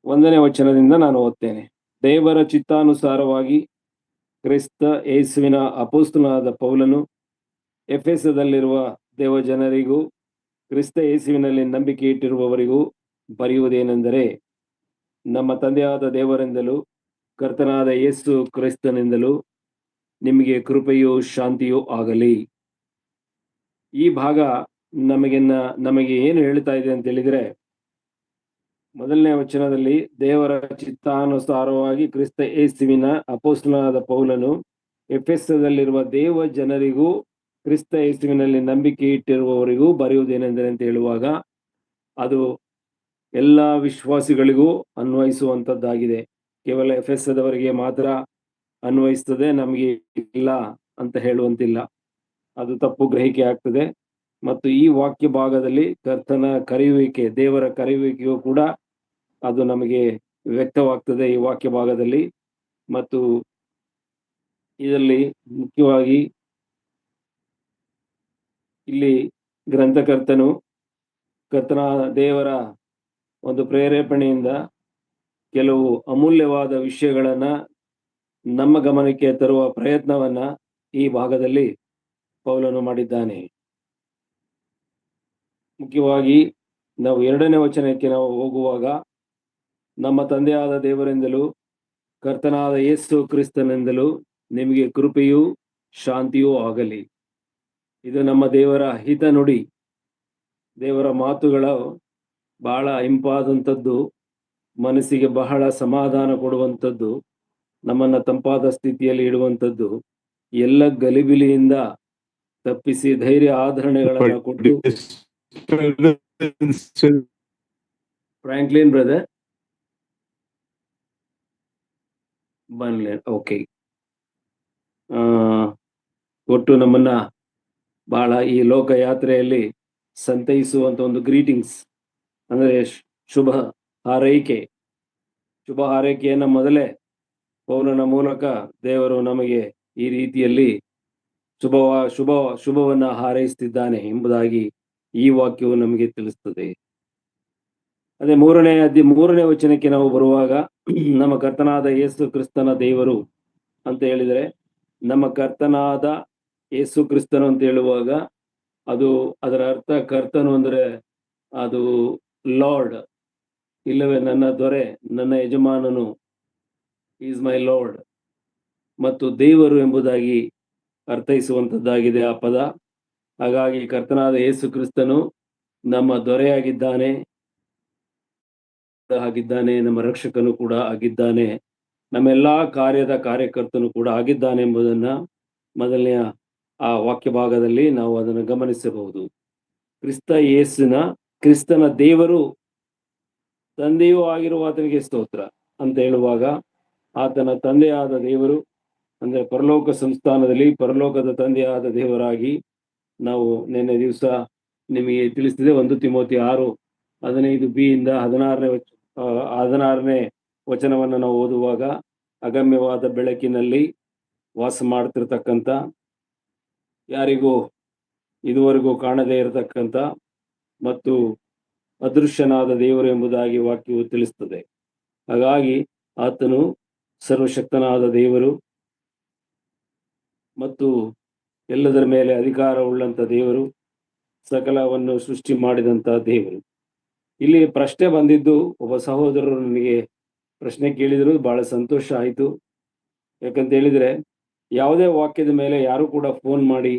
ಒಂದನೇ ವಚನದಿಂದ ನಾನು ಓದ್ತೇನೆ. ದೇವರ ಚಿತ್ತಾನುಸಾರವಾಗಿ ಕ್ರಿಸ್ತ ಯೇಸುವಿನ ಅಪೊಸ್ತಲನಾದ ಪೌಲನು ಎಫೆಸದಲ್ಲಿರುವ ದೇವಜನರಿಗೂ ಕ್ರಿಸ್ತ ಯೇಸುವಿನಲ್ಲಿ ನಂಬಿಕೆ ಇಟ್ಟಿರುವವರಿಗೂ ಬರೆಯುವುದೇನೆಂದರೆ, ನಮ್ಮ ತಂದೆಯಾದ ದೇವರಿಂದಲೂ ಕರ್ತನಾದ ಯೇಸು ಕ್ರಿಸ್ತನಿಂದಲೂ ನಿಮಗೆ ಕೃಪೆಯೂ ಶಾಂತಿಯೂ ಆಗಲಿ. ಈ ಭಾಗ ನಮಗೆ ಏನು ಹೇಳ್ತಾ ಇದೆ ಅಂತ ಹೇಳಿದ್ರೆ, ಮೊದಲನೇ ವಚನದಲ್ಲಿ ದೇವರ ಚಿತ್ತಾನುಸಾರವಾಗಿ ಕ್ರಿಸ್ತ ಯೇಸುವಿನ ಅಪೊಸ್ತಲನಾದ ಪೌಲನು ಎಫೆಸದಲ್ಲಿರುವ ದೇವ ಜನರಿಗೂ ಕ್ರಿಸ್ತ ಯೇಸುವಿನಲ್ಲಿ ನಂಬಿಕೆ ಇಟ್ಟಿರುವವರಿಗೂ ಬರೆಯುವುದೇನೆಂದರೆ ಅಂತ ಹೇಳುವಾಗ, ಅದು ಎಲ್ಲ ವಿಶ್ವಾಸಿಗಳಿಗೂ ಅನ್ವಯಿಸುವಂಥದ್ದಾಗಿದೆ. ಕೇವಲ ಎಫೆಸದವರಿಗೆ ಮಾತ್ರ ಅನ್ವಯಿಸ್ತದೆ, ನಮಗೆ ಇಲ್ಲ ಅಂತ ಹೇಳುವಂತಿಲ್ಲ. ಅದು ತಪ್ಪು ಗ್ರಹಿಕೆ ಆಗ್ತದೆ. ಮತ್ತು ಈ ವಾಕ್ಯ ಭಾಗದಲ್ಲಿ ಕರ್ತನ ಕರೆಯುವಿಕೆ, ದೇವರ ಕರೆಯುವಿಕೆಯೂ ಕೂಡ ಅದು ನಮಗೆ ವ್ಯಕ್ತವಾಗ್ತದೆ ಈ ವಾಕ್ಯ ಭಾಗದಲ್ಲಿ. ಮತ್ತು ಇದರಲ್ಲಿ ಮುಖ್ಯವಾಗಿ ಇಲ್ಲಿ ಗ್ರಂಥಕರ್ತನು ಕರ್ತನ ದೇವರ ಒಂದು ಪ್ರೇರೇಪಣೆಯಿಂದ ಕೆಲವು ಅಮೂಲ್ಯವಾದ ವಿಷಯಗಳನ್ನ ನಮ್ಮ ಗಮನಕ್ಕೆ ತರುವ ಪ್ರಯತ್ನವನ್ನ ಈ ಭಾಗದಲ್ಲಿ ಪೌಲನು ಮಾಡಿದ್ದಾನೆ. ಮುಖ್ಯವಾಗಿ ನಾವು 2ನೇ ವಚನಕ್ಕೆ ನಾವು ಹೋಗುವಾಗ, ನಮ್ಮ ತಂದೆಯಾದ ದೇವರಿಂದಲೂ ಕರ್ತನಾದ ಯೇಸು ಕ್ರಿಸ್ತನಿಂದಲೂ ನಿಮಗೆ ಕೃಪೆಯೂ ಶಾಂತಿಯೂ ಆಗಲಿ. ಇದು ನಮ್ಮ ದೇವರ ಹಿತ ನುಡಿ. ದೇವರ ಮಾತುಗಳು ಬಹಳ ಇಂಪಾದಂಥದ್ದು, ಮನಸ್ಸಿಗೆ ಬಹಳ ಸಮಾಧಾನ ಕೊಡುವಂಥದ್ದು, ನಮ್ಮನ್ನ ತಂಪಾದ ಸ್ಥಿತಿಯಲ್ಲಿ ಇಡುವಂಥದ್ದು, ಎಲ್ಲ ಗಲಿಬಿಲಿಯಿಂದ ತಪ್ಪಿಸಿ ಧೈರ್ಯ ಆಧರಣೆಗಳನ್ನ ಕೊಟ್ಟು. ಫ್ರಾಂಕ್ಲಿನ್ ಬ್ರದರ್ ಬನ್ಲೆ, ಓಕೆ. ಒಟ್ಟು ನಮ್ಮನ್ನ ಬಹಳ ಈ ಲೋಕ ಯಾತ್ರೆಯಲ್ಲಿ ಸಂತೈಸುವಂತ ಒಂದು ಗ್ರೀಟಿಂಗ್ಸ್ ಅಂದ್ರೆ ಶುಭ ಹಾರೈಕೆಯನ್ನ ಮೊದಲೇ ಪೌಲನ ಮೂಲಕ ದೇವರು ನಮಗೆ ಈ ರೀತಿಯಲ್ಲಿ ಶುಭವನ್ನ ಹಾರೈಸುತ್ತಿದ್ದಾನೆ ಎಂಬುದಾಗಿ ಈ ವಾಕ್ಯವು ನಮಗೆ ತಿಳಿಸ್ತದೆ. ಅದೇ ಮೂರನೇ ವಚನಕ್ಕೆ ನಾವು ಬರುವಾಗ, ನಮ್ಮ ಕರ್ತನಾದ ಯೇಸು ಕ್ರಿಸ್ತನ ದೇವರು ಅಂತ ಹೇಳಿದರೆ, ನಮ್ಮ ಕರ್ತನಾದ ಯೇಸು ಕ್ರಿಸ್ತನು ಅಂತ ಹೇಳುವಾಗ ಅದರ ಅರ್ಥ ಕರ್ತನು ಅಂದ್ರೆ ಅದು ಲಾರ್ಡ್, ಇಲ್ಲವೇ ನನ್ನ ದೊರೆ, ನನ್ನ ಯಜಮಾನನು, ಈಸ್ ಮೈ ಲಾರ್ಡ್. ಮತ್ತು ದೇವರು ಎಂಬುದಾಗಿ ಅರ್ಥೈಸುವಂಥದ್ದಾಗಿದೆ ಆ ಪದ. ಹಾಗಾಗಿ ಕರ್ತನಾದ ಯೇಸು ಕ್ರಿಸ್ತನು ನಮ್ಮ ದೊರೆಯಾಗಿದ್ದಾನೆ, ನಮ್ಮ ರಕ್ಷಕನು ಕೂಡ ಆಗಿದ್ದಾನೆ, ನಮ್ಮೆಲ್ಲಾ ಕಾರ್ಯದ ಕಾರ್ಯಕರ್ತನು ಕೂಡ ಆಗಿದ್ದಾನೆ ಎಂಬುದನ್ನ ಮೊದಲನೆಯ ಆ ವಾಕ್ಯ ಭಾಗದಲ್ಲಿ ನಾವು ಅದನ್ನು ಗಮನಿಸಬಹುದು. ಕ್ರಿಸ್ತನ ದೇವರು ತಂದೆಯೂ ಆಗಿರುವ ಆತನಿಗೆ ಸ್ತೋತ್ರ ಅಂತ ಹೇಳುವಾಗ, ಆತನ ತಂದೆಯಾದ ದೇವರು ಅಂದ್ರೆ ಪರಲೋಕ ಸಂಸ್ಥಾನದಲ್ಲಿ ಪರಲೋಕದ ತಂದೆಯಾದ ದೇವರಾಗಿ ನಾವು ನಿನ್ನೆ ದಿವಸ ನಿಮಗೆ ತಿಳಿಸಿದೆ. 1 ತಿಮೋಥಿ 6:15b ಇಂದ 16ನೇ ವಚನವನ್ನು ನಾವು ಓದುವಾಗ, ಅಗಮ್ಯವಾದ ಬೆಳಕಿನಲ್ಲಿ ವಾಸ ಮಾಡ್ತಿರ್ತಕ್ಕಂಥ, ಯಾರಿಗೂ ಇದುವರೆಗೂ ಕಾಣದೇ ಇರತಕ್ಕಂಥ ಮತ್ತು ಅದೃಶ್ಯನಾದ ದೇವರು ಎಂಬುದಾಗಿ ವಾಕ್ಯವು ತಿಳಿಸ್ತದೆ. ಹಾಗಾಗಿ ಆತನು ಸರ್ವಶಕ್ತನಾದ ದೇವರು ಮತ್ತು ಎಲ್ಲದರ ಮೇಲೆ ಅಧಿಕಾರ ಉಳ್ಳಂತ ದೇವರು, ಸಕಲವನ್ನು ಸೃಷ್ಟಿ ಮಾಡಿದಂತ ದೇವರು. ಇಲ್ಲಿ ಪ್ರಶ್ನೆ ಬಂದಿದ್ದು, ಒಬ್ಬ ಸಹೋದರರು ನನಗೆ ಪ್ರಶ್ನೆ ಕೇಳಿದ್ರು, ಬಹಳ ಸಂತೋಷ ಆಯಿತು. ಯಾಕಂತ ಹೇಳಿದ್ರೆ, ಯಾವುದೇ ವಾಕ್ಯದ ಮೇಲೆ ಯಾರು ಕೂಡ ಫೋನ್ ಮಾಡಿ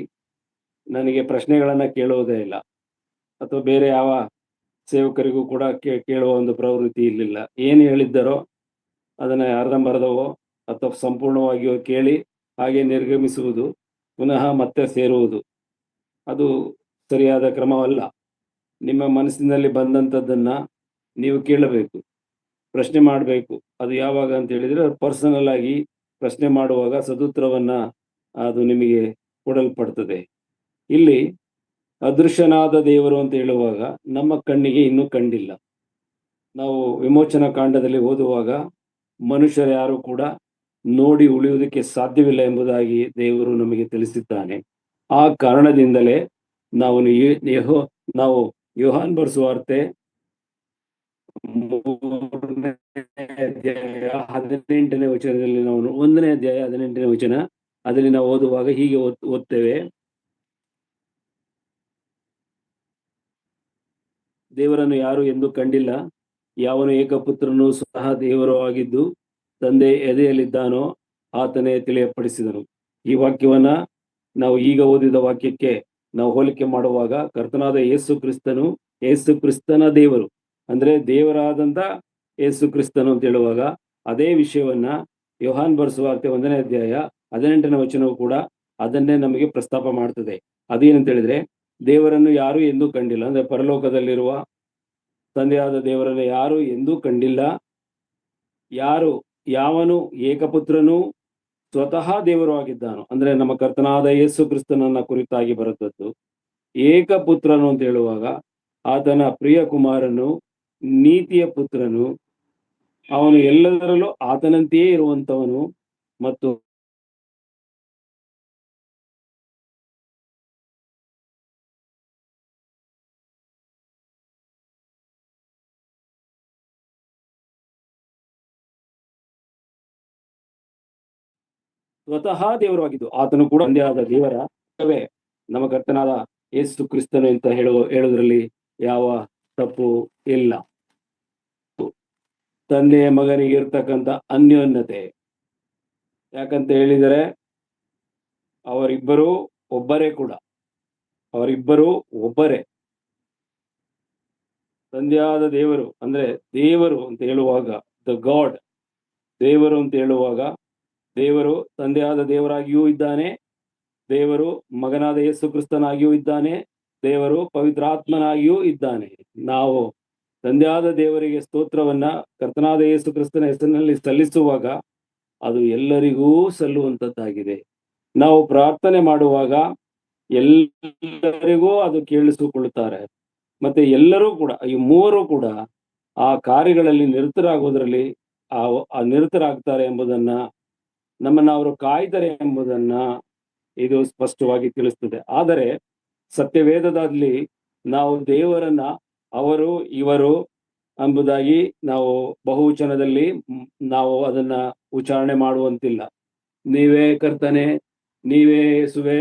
ನನಗೆ ಪ್ರಶ್ನೆಗಳನ್ನ ಕೇಳೋದೇ ಇಲ್ಲ, ಅಥವಾ ಬೇರೆ ಯಾವ ಸೇವಕರಿಗೂ ಕೂಡ ಕೇಳುವ ಒಂದು ಪ್ರವೃತ್ತಿ ಇರಲಿಲ್ಲ. ಏನು ಹೇಳಿದ್ದಾರೋ ಅದನ್ನ ಅರ್ಧಂಬರ್ಧವೋ ಅಥವಾ ಸಂಪೂರ್ಣವಾಗಿಯೋ ಕೇಳಿ ಹಾಗೆ ನಿರ್ಗಮಿಸುವುದು, ಪುನಃ ಮತ್ತೆ ಸೇರುವುದು, ಅದು ಸರಿಯಾದ ಕ್ರಮವಲ್ಲ. ನಿಮ್ಮ ಮನಸ್ಸಿನಲ್ಲಿ ಬಂದಂಥದ್ದನ್ನ ನೀವು ಕೇಳಬೇಕು, ಪ್ರಶ್ನೆ ಮಾಡಬೇಕು. ಅದು ಯಾವಾಗ ಅಂತ ಹೇಳಿದ್ರೆ, ಪರ್ಸನಲ್ ಆಗಿ ಪ್ರಶ್ನೆ ಮಾಡುವಾಗ ಸದುತ್ತರವನ್ನ ಅದು ನಿಮಗೆ ಕೊಡಲ್ಪಡ್ತದೆ. ಇಲ್ಲಿ ಅದೃಶ್ಯನಾದ ದೇವರು ಅಂತ ಹೇಳುವಾಗ ನಮ್ಮ ಕಣ್ಣಿಗೆ ಇನ್ನೂ ಕಂಡಿಲ್ಲ. ನಾವು ವಿಮೋಚನಾ ಕಾಂಡದಲ್ಲಿ ಓದುವಾಗ ಮನುಷ್ಯರು ಯಾರು ಕೂಡ ನೋಡಿ ಉಳಿಯುವುದಕ್ಕೆ ಸಾಧ್ಯವಿಲ್ಲ ಎಂಬುದಾಗಿ ದೇವರು ನಮಗೆ ತಿಳಿಸಿದ್ದಾನೆ. ಆ ಕಾರಣದಿಂದಲೇ ನಾವು ಯೋಹಾನ್ ಬರೆಸುವಾರ್ತೆ 3ನೇ 18ನೇ ವಚನದಲ್ಲಿ ನಾವು 1ನೇ ಅಧ್ಯಾಯ 18ನೇ ವಚನ ಅದರಲ್ಲಿ ನಾವು ಓದುವಾಗ ಹೀಗೆ ಓದ್ತೇವೆ. ದೇವರನ್ನು ಯಾರು ಎಂದು ಕಂಡಿಲ್ಲ, ಯಾವನು ಏಕಪುತ್ರನು ಸಹ ದೇವರು ಆಗಿದ್ದು ತಂದೆ ಎದೆಯಲ್ಲಿದ್ದಾನೋ ಆತನೇ ತಿಳಿಯಪಡಿಸಿದನು. ಈ ವಾಕ್ಯವನ್ನ ನಾವು ಈಗ ಓದಿದ ವಾಕ್ಯಕ್ಕೆ ನಾವು ಹೋಲಿಕೆ ಮಾಡುವಾಗ ಕರ್ತನಾದ ಯೇಸು ಕ್ರಿಸ್ತನ ದೇವರು ಅಂದ್ರೆ ದೇವರಾದಂತ ಯೇಸು ಕ್ರಿಸ್ತನು ಅಂತ ಹೇಳುವಾಗ ಅದೇ ವಿಷಯವನ್ನ ಯೋಹಾನ್ ಬರೆಸುವಾರ್ತೆ 1ನೇ ಅಧ್ಯಾಯ 18ನೇ ವಚನವು ಕೂಡ ಅದನ್ನೇ ನಮಗೆ ಪ್ರಸ್ತಾಪ ಮಾಡ್ತದೆ. ಅದೇನಂತ ಹೇಳಿದ್ರೆ, ದೇವರನ್ನು ಯಾರು ಎಂದೂ ಕಂಡಿಲ್ಲ, ಅಂದ್ರೆ ಪರಲೋಕದಲ್ಲಿರುವ ತಂದೆಯಾದ ದೇವರನ್ನು ಯಾರು ಎಂದೂ ಕಂಡಿಲ್ಲ, ಯಾವನು ಏಕಪುತ್ರನು ಸ್ವತಃ ದೇವರು ಆಗಿದ್ದಾನೋ, ಅಂದ್ರೆ ನಮ್ಮ ಕರ್ತನಾದ ಯೇಸು ಕ್ರಿಸ್ತನನ್ನ ಕುರಿತಾಗಿ ಬರುತ್ತದ್ದು. ಏಕಪುತ್ರನು ಅಂತ ಹೇಳುವಾಗ ಆತನ ಪ್ರಿಯ ಕುಮಾರನು, ನೀತಿಯ ಪುತ್ರನು, ಅವನು ಎಲ್ಲದರಲ್ಲೂ ಆತನಂತೆಯೇ ಇರುವಂತವನು ಮತ್ತು ಸ್ವತಃ ದೇವರು ಆಗಿದ್ದು ಆತನು ಕೂಡ ಒಂದೇ ಆದ ದೇವರ ನಮ್ಮ ಕರ್ತನಾದ ಯೇಸು ಕ್ರಿಸ್ತನು ಅಂತ ಹೇಳುವುದರಲ್ಲಿ ಯಾವ ತಪ್ಪು ಇಲ್ಲ. ತಂದೆಯ ಮಗನಿಗೆ ಇರ್ತಕ್ಕಂಥ ಅನ್ಯೋನ್ಯತೆ ಯಾಕಂತ ಹೇಳಿದರೆ ಅವರಿಬ್ಬರು ಒಬ್ಬರೇ. ತಂದೆಯಾದ ದೇವರು ಅಂದ್ರೆ ದೇವರು ಅಂತ ಹೇಳುವಾಗ ದ ಗಾಡ್, ದೇವರು ಅಂತ ಹೇಳುವಾಗ ದೇವರು ತಂದೆಯಾದ ದೇವರಾಗಿಯೂ ಇದ್ದಾನೆ, ದೇವರು ಮಗನಾದ ಯೇಸು ಕ್ರಿಸ್ತನಾಗಿಯೂ ಇದ್ದಾನೆ, ದೇವರು ಪವಿತ್ರಾತ್ಮನಾಗಿಯೂ ಇದ್ದಾನೆ. ನಾವು ತಂದೆಯಾದ ದೇವರಿಗೆ ಸ್ತೋತ್ರವನ್ನ ಕರ್ತನಾದ ಯೇಸು ಕ್ರಿಸ್ತನ ಹೆಸರಿನಲ್ಲಿ ಸಲ್ಲಿಸುವಾಗ ಅದು ಎಲ್ಲರಿಗೂ ಸಲ್ಲುವಂತದ್ದಾಗಿದೆ. ನಾವು ಪ್ರಾರ್ಥನೆ ಮಾಡುವಾಗ ಎಲ್ಲರಿಗೂ ಅದು ಕೇಳಿಸಿಕೊಳ್ಳುತ್ತಾರೆ. ಮತ್ತೆ ಎಲ್ಲರೂ ಕೂಡ ಈ ಮೂವರು ಕೂಡ ಆ ಕಾರ್ಯಗಳಲ್ಲಿ ನಿರತರಾಗುವುದರಲ್ಲಿ ನಿರತರಾಗ್ತಾರೆ ಎಂಬುದನ್ನ, ನಮ್ಮನ್ನ ಅವರು ಕಾಯ್ತಾರೆ ಎಂಬುದನ್ನ ಇದು ಸ್ಪಷ್ಟವಾಗಿ ತಿಳಿಸ್ತದೆ. ಆದರೆ ಸತ್ಯವೇದದಲ್ಲಿ ನಾವು ದೇವರನ್ನ ಅವರು ಇವರು ಎಂಬುದಾಗಿ ನಾವು ಬಹುವಚನದಲ್ಲಿ ನಾವು ಅದನ್ನ ಉಚ್ಚಾರಣೆ ಮಾಡುವಂತಿಲ್ಲ. ನೀವೇ ಕರ್ತನೆ, ನೀವೇ ಯೇಸುವೆ,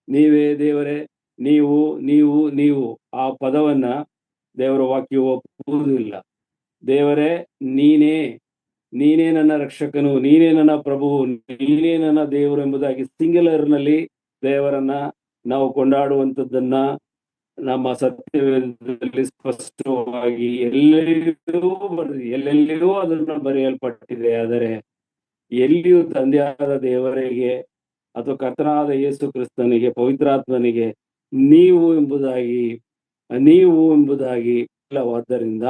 ನೀವೇ ದೇವರೇ, ನೀವು ನೀವು ನೀವು ಆ ಪದವನ್ನ ದೇವರ ವಾಕ್ಯವು ಒಪ್ಪುವುದಿಲ್ಲ. ದೇವರೇ ನೀನೇ ನನ್ನ ರಕ್ಷಕನು, ನೀನೇ ನನ್ನ ಪ್ರಭುವು, ನೀನೇ ನನ್ನ ದೇವರು ಎಂಬುದಾಗಿ ಸಿಂಗ್ಯುಲರ್ ನಲ್ಲಿ ದೇವರನ್ನ ನಾವು ಕೊಂಡಾಡುವಂಥದ್ದನ್ನ ನಮ್ಮ ಸತ್ಯವೇದದಲ್ಲಿ ಸ್ಪಷ್ಟವಾಗಿ ಎಲ್ಲೆಲ್ಲಿಯೂ ಅದನ್ನು ಬರೆಯಲ್ಪಟ್ಟಿದೆ. ಆದರೆ ಎಲ್ಲಿಯೂ ತಂದೆಯಾದ ದೇವರಿಗೆ ಅಥವಾ ಕರ್ತನಾದ ಯೇಸು ಕ್ರಿಸ್ತನಿಗೆ, ಪವಿತ್ರಾತ್ಮನಿಗೆ ನೀವು ಎಂಬುದಾಗಿ ಇಲ್ಲವಾದ್ದರಿಂದ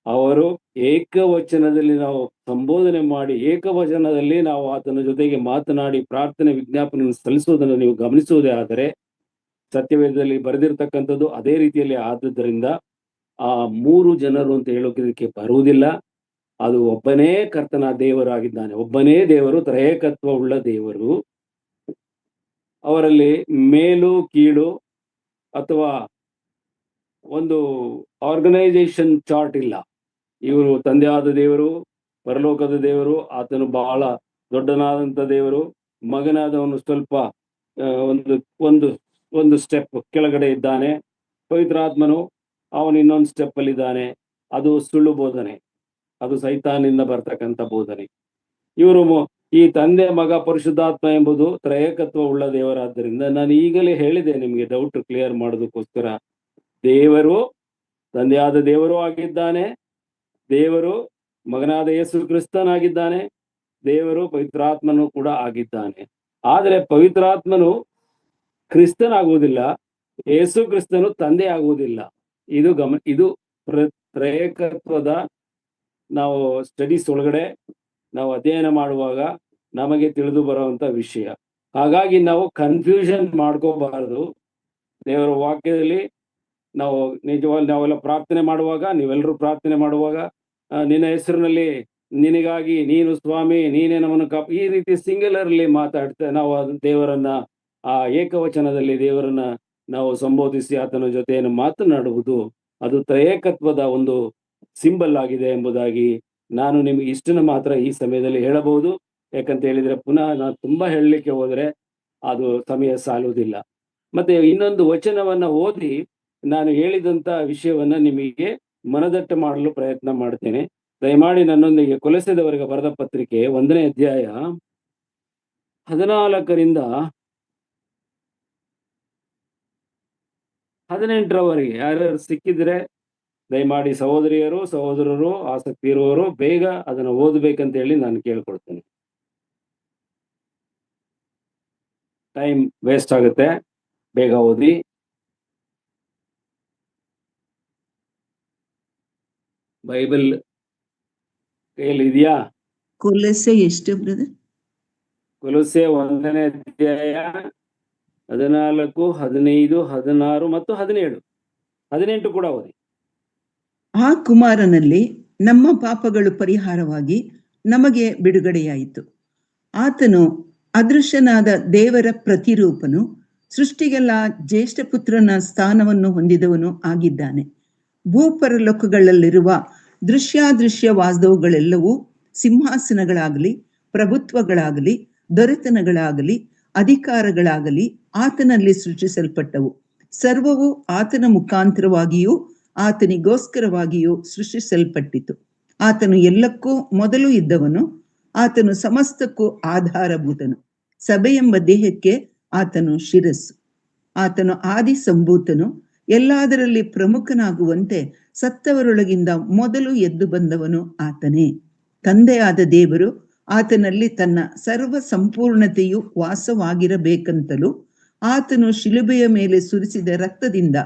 ಅವರು ಏಕವಚನದಲ್ಲಿ ನಾವು ಸಂಬೋಧನೆ ಮಾಡಿ, ಏಕವಚನದಲ್ಲಿ ನಾವು ಆತನ ಜೊತೆಗೆ ಮಾತನಾಡಿ ಪ್ರಾರ್ಥನೆ ವಿಜ್ಞಾಪನೆ ಸಲ್ಲಿಸುವುದನ್ನು ನೀವು ಗಮನಿಸುವುದೇ ಆದರೆ ಸತ್ಯವೇದದಲ್ಲಿ ಬರೆದಿರ್ತಕ್ಕಂಥದ್ದು ಅದೇ ರೀತಿಯಲ್ಲಿ ಆದದ್ದರಿಂದ ಆ ಮೂರು ಜನರು ಅಂತ ಹೇಳೋಕೆ ಬರುವುದಿಲ್ಲ. ಅದು ಒಬ್ಬನೇ ಕರ್ತನ ದೇವರಾಗಿದ್ದಾನೆ, ಒಬ್ಬನೇ ದೇವರು, ತ್ರಯೇಕತ್ವ ಉಳ್ಳ ದೇವರು. ಅವರಲ್ಲಿ ಮೇಲು ಕೀಳು ಅಥವಾ ಒಂದು ಆರ್ಗನೈಸೇಷನ್ ಚಾರ್ಟ್ ಇಲ್ಲ. ಇವರು ತಂದೆಯಾದ ದೇವರು, ಪರಲೋಕದ ದೇವರು, ಆತನು ಬಹಳ ದೊಡ್ಡನಾದಂತ ದೇವರು, ಮಗನಾದವನು ಸ್ವಲ್ಪ ಒಂದು ಸ್ಟೆಪ್ ಕೆಳಗಡೆ ಇದ್ದಾನೆ, ಪವಿತ್ರಾತ್ಮನು ಅವನು ಇನ್ನೊಂದು ಸ್ಟೆಪ್ ಅಲ್ಲಿ ಇದ್ದಾನೆ. ಅದು ಸುಳ್ಳು ಬೋಧನೆ, ಅದು ಸೈತಾನಿಂದ ಬರ್ತಕ್ಕಂಥ ಬೋಧನೆ. ಇವರು ಈ ತಂದೆ ಮಗ ಪರಿಶುದ್ಧಾತ್ಮ ಎಂಬುದು ತ್ರಯೇಕತ್ವ ಉಳ್ಳ ದೇವರಾದ್ದರಿಂದ ನಾನು ಈಗಲೇ ಹೇಳಿದೆ ನಿಮಗೆ, ಡೌಟ್ ಕ್ಲಿಯರ್ ಮಾಡೋದಕ್ಕೋಸ್ಕರ. ದೇವರು ತಂದೆಯಾದ ದೇವರು ಆಗಿದ್ದಾನೆ, ದೇವರು ಮಗನಾದ ಯೇಸು ಕ್ರಿಸ್ತನಾಗಿದ್ದಾನೆ, ದೇವರು ಪವಿತ್ರಾತ್ಮನು ಕೂಡ ಆಗಿದ್ದಾನೆ. ಆದರೆ ಪವಿತ್ರಾತ್ಮನು ಕ್ರಿಸ್ತನಾಗುವುದಿಲ್ಲ, ಯೇಸು ಕ್ರಿಸ್ತನು ತಂದೆ ಆಗುವುದಿಲ್ಲ. ಇದು ತ್ರಯೇಕತ್ವದ ನಾವು ಸ್ಟಡೀಸ್ ಒಳಗಡೆ ನಾವು ಅಧ್ಯಯನ ಮಾಡುವಾಗ ನಮಗೆ ತಿಳಿದು ಬರುವಂತ ವಿಷಯ. ಹಾಗಾಗಿ ನಾವು ಕನ್ಫ್ಯೂಷನ್ ಮಾಡ್ಕೋಬಾರದು. ದೇವರ ವಾಕ್ಯದಲ್ಲಿ ನಾವು ನಿಜವಾಗಿ ನಾವೆಲ್ಲ ಪ್ರಾರ್ಥನೆ ಮಾಡುವಾಗ, ನೀವೆಲ್ಲರೂ ಪ್ರಾರ್ಥನೆ ಮಾಡುವಾಗ ನಿನ್ನ ಹೆಸರಿನಲ್ಲಿ ನಿನಗಾಗಿ ನೀನು ಸ್ವಾಮಿ, ನೀನೇ ನಮ್ಮನ್ನು ಈ ರೀತಿ ಸಿಂಗ್ಯುಲರ್ಲಿ ಮಾತಾಡ್ತೇವೆ. ನಾವು ದೇವರನ್ನ ಆ ಏಕವಚನದಲ್ಲಿ ದೇವರನ್ನ ನಾವು ಸಂಬೋಧಿಸಿ ಆತನ ಜೊತೆಯನ್ನು ಮಾತನಾಡುವುದು ಅದು ತ್ರಯೇಕತ್ವದ ಒಂದು ಸಿಂಬಲ್ ಆಗಿದೆ ಎಂಬುದಾಗಿ ನಾನು ನಿಮಗೆ ಇಷ್ಟನ್ನು ಮಾತ್ರ ಈ ಸಮಯದಲ್ಲಿ ಹೇಳಬಹುದು. ಯಾಕಂತ ಹೇಳಿದ್ರೆ ಪುನಃ ನಾನು ತುಂಬಾ ಹೇಳಲಿಕ್ಕೆ ಹೋದ್ರೆ ಅದು ಸಮಯ ಸಾಲುವುದಿಲ್ಲ. ಮತ್ತೆ ಇನ್ನೊಂದು ವಚನವನ್ನ ಓದಿ ನಾನು ಹೇಳಿದಂತ ವಿಷಯವನ್ನ ನಿಮಗೆ ಮನದಟ್ಟು ಮಾಡಲು ಪ್ರಯತ್ನ ಮಾಡ್ತೇನೆ. ದಯಮಾಡಿ ನನ್ನೊಂದಿಗೆ ಕೊಲೊಸ್ಸೆದವರಿಗೆ ಬರೆದ ಪತ್ರಿಕೆ 1ನೇ ಅಧ್ಯಾಯ 14ರಿಂದ 18ರವರೆಗೆ ಯಾರ್ಯಾರು ಸಿಕ್ಕಿದ್ರೆ ದಯಮಾಡಿ ಸಹೋದರರು ಆಸಕ್ತಿ ಇರುವವರು ಬೇಗ ಅದನ್ನ ಓದಬೇಕಂತ ಹೇಳಿ ನಾನು ಕೇಳ್ಕೊಳ್ತೇನೆ. ಟೈಮ್ ವೇಸ್ಟ್ ಆಗುತ್ತೆ, ಬೇಗ ಓದಿ. ಬೈಬಲ್ ಕೈಯಲ್ಲಿ ಇದೆಯಾ? ಕೊಲೊಸ್ಸೆ ಎಷ್ಟು ಬ್ರದರ್? ಕೊಲೊಸ್ಸೆ 1ನೇ ಅಧ್ಯಾಯ 14, 15, 16 ಮತ್ತು 17, 18 ಕೂಡ ಓದಿ. ಆ ಕುಮಾರನಲ್ಲಿ ನಮ್ಮ ಪಾಪಗಳು ಪರಿಹಾರವಾಗಿ ನಮಗೆ ಬಿಡುಗಡೆಯಾಯಿತು. ಆತನು ಅದೃಶ್ಯನಾದ ದೇವರ ಪ್ರತಿರೂಪನು, ಸೃಷ್ಟಿಗೆಲ್ಲ ಜ್ಯೇಷ್ಠ ಪುತ್ರನ ಸ್ಥಾನವನ್ನು ಹೊಂದಿದವನು ಆಗಿದ್ದಾನೆ. ಭೂಪರಲೋಕಗಳಲ್ಲಿರುವ ದೃಶ್ಯಾದೃಶ್ಯವಾದವುಗಳೆಲ್ಲವೂ, ಸಿಂಹಾಸನಗಳಾಗಲಿ, ಪ್ರಭುತ್ವಗಳಾಗಲಿ, ದೊರೆತನಗಳಾಗಲಿ, ಅಧಿಕಾರಗಳಾಗಲಿ ಆತನಲ್ಲಿ ಸೃಷ್ಟಿಸಲ್ಪಟ್ಟವು. ಸರ್ವವು ಆತನ ಮುಖಾಂತರವಾಗಿಯೂ ಆತನಿಗೋಸ್ಕರವಾಗಿಯೂ ಸೃಷ್ಟಿಸಲ್ಪಟ್ಟಿತು. ಆತನು ಎಲ್ಲಕ್ಕೂ ಮೊದಲು ಇದ್ದವನು, ಆತನು ಸಮಸ್ತಕ್ಕೂ ಆಧಾರಭೂತನು. ಸಭೆಯೆಂಬ ದೇಹಕ್ಕೆ ಆತನು ಶಿರಸ್ಸು. ಆತನು ಆದಿ ಸಂಭೂತನು, ಎಲ್ಲದರಲ್ಲಿ ಪ್ರಮುಖನಾಗುವಂತೆ ಸತ್ತವರೊಳಗಿಂದ ಮೊದಲು ಎದ್ದು ಬಂದವನು ಆತನೇ. ತಂದೆಯಾದ ದೇವರು ಆತನಲ್ಲಿ ತನ್ನ ಸರ್ವ ಸಂಪೂರ್ಣತೆಯು ವಾಸವಾಗಿರಬೇಕಂತಲೂ, ಆತನು ಶಿಲುಬೆಯ ಮೇಲೆ ಸುರಿಸಿದ ರಕ್ತದಿಂದ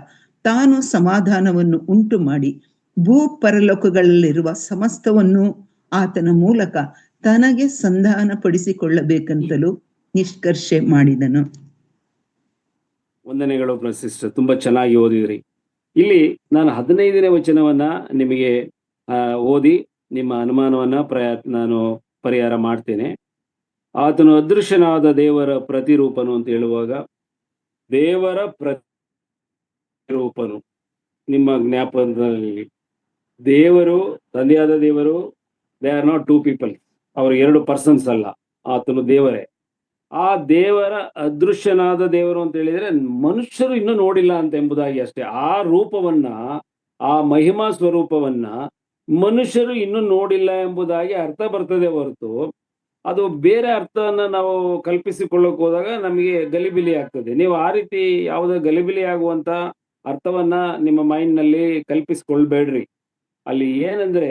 ತಾನು ಸಮಾಧಾನವನ್ನು ಉಂಟು ಮಾಡಿ ಭೂ ಪರಲೋಕಗಳಲ್ಲಿರುವ ಸಮಸ್ತವನ್ನು ಆತನ ಮೂಲಕ ತನಗೆ ಸಂಧಾನಪಡಿಸಿಕೊಳ್ಳಬೇಕಂತಲೂ ನಿಷ್ಕರ್ಷೆ ಮಾಡಿದನು. ವಂದನೆಗಳು ಸಿಸ್ಟರ್, ತುಂಬಾ ಚೆನ್ನಾಗಿ ಓದಿದ್ರಿ. ಇಲ್ಲಿ ನಾನು 15ನೇ ವಚನವನ್ನ ನಿಮಗೆ ಓದಿ ನಿಮ್ಮ ಅನುಮಾನವನ್ನ ನಾನು ಪರಿಹಾರ ಮಾಡ್ತೇನೆ. ಆತನು ಅದೃಶ್ಯನಾದ ದೇವರ ಪ್ರತಿರೂಪನು ಅಂತ ಹೇಳುವಾಗ, ದೇವರ ಪ್ರತಿರೂಪನು ನಿಮ್ಮ ಜ್ಞಾಪಕದಲ್ಲಿ, ದೇವರು ತಂದೆಯಾದ ದೇವರು, ದೇ ಆರ್ ನಾಟ್ 2 people, ಅವರು 2 ಪರ್ಸನ್ಸ್ ಅಲ್ಲ, ಆತನು ದೇವರೇ. ಆ ದೇವರ ಅದೃಶ್ಯನಾದ ದೇವರು ಅಂತ ಹೇಳಿದ್ರೆ ಮನುಷ್ಯರು ಇನ್ನೂ ನೋಡಿಲ್ಲ ಅಂತ ಎಂಬುದಾಗಿ ಅಷ್ಟೇ. ಆ ರೂಪವನ್ನ, ಆ ಮಹಿಮಾ ಸ್ವರೂಪವನ್ನ ಮನುಷ್ಯರು ಇನ್ನೂ ನೋಡಿಲ್ಲ ಎಂಬುದಾಗಿ ಅರ್ಥ ಬರ್ತದೆ ಹೊರತು, ಅದು ಬೇರೆ ಅರ್ಥವನ್ನ ನಾವು ಕಲ್ಪಿಸಿಕೊಳ್ಳಕ್ ಹೋದಾಗ ನಮಗೆ ಗಲಿಬಿಲಿ ಆಗ್ತದೆ. ನೀವು ಆ ರೀತಿ ಯಾವುದೇ ಗಲಿಬಿಲಿ ಆಗುವಂತ ಅರ್ಥವನ್ನ ನಿಮ್ಮ ಮೈಂಡ್ ನಲ್ಲಿ ಕಲ್ಪಿಸಿಕೊಳ್ಬೇಡ್ರಿ. ಅಲ್ಲಿ ಏನಂದ್ರೆ,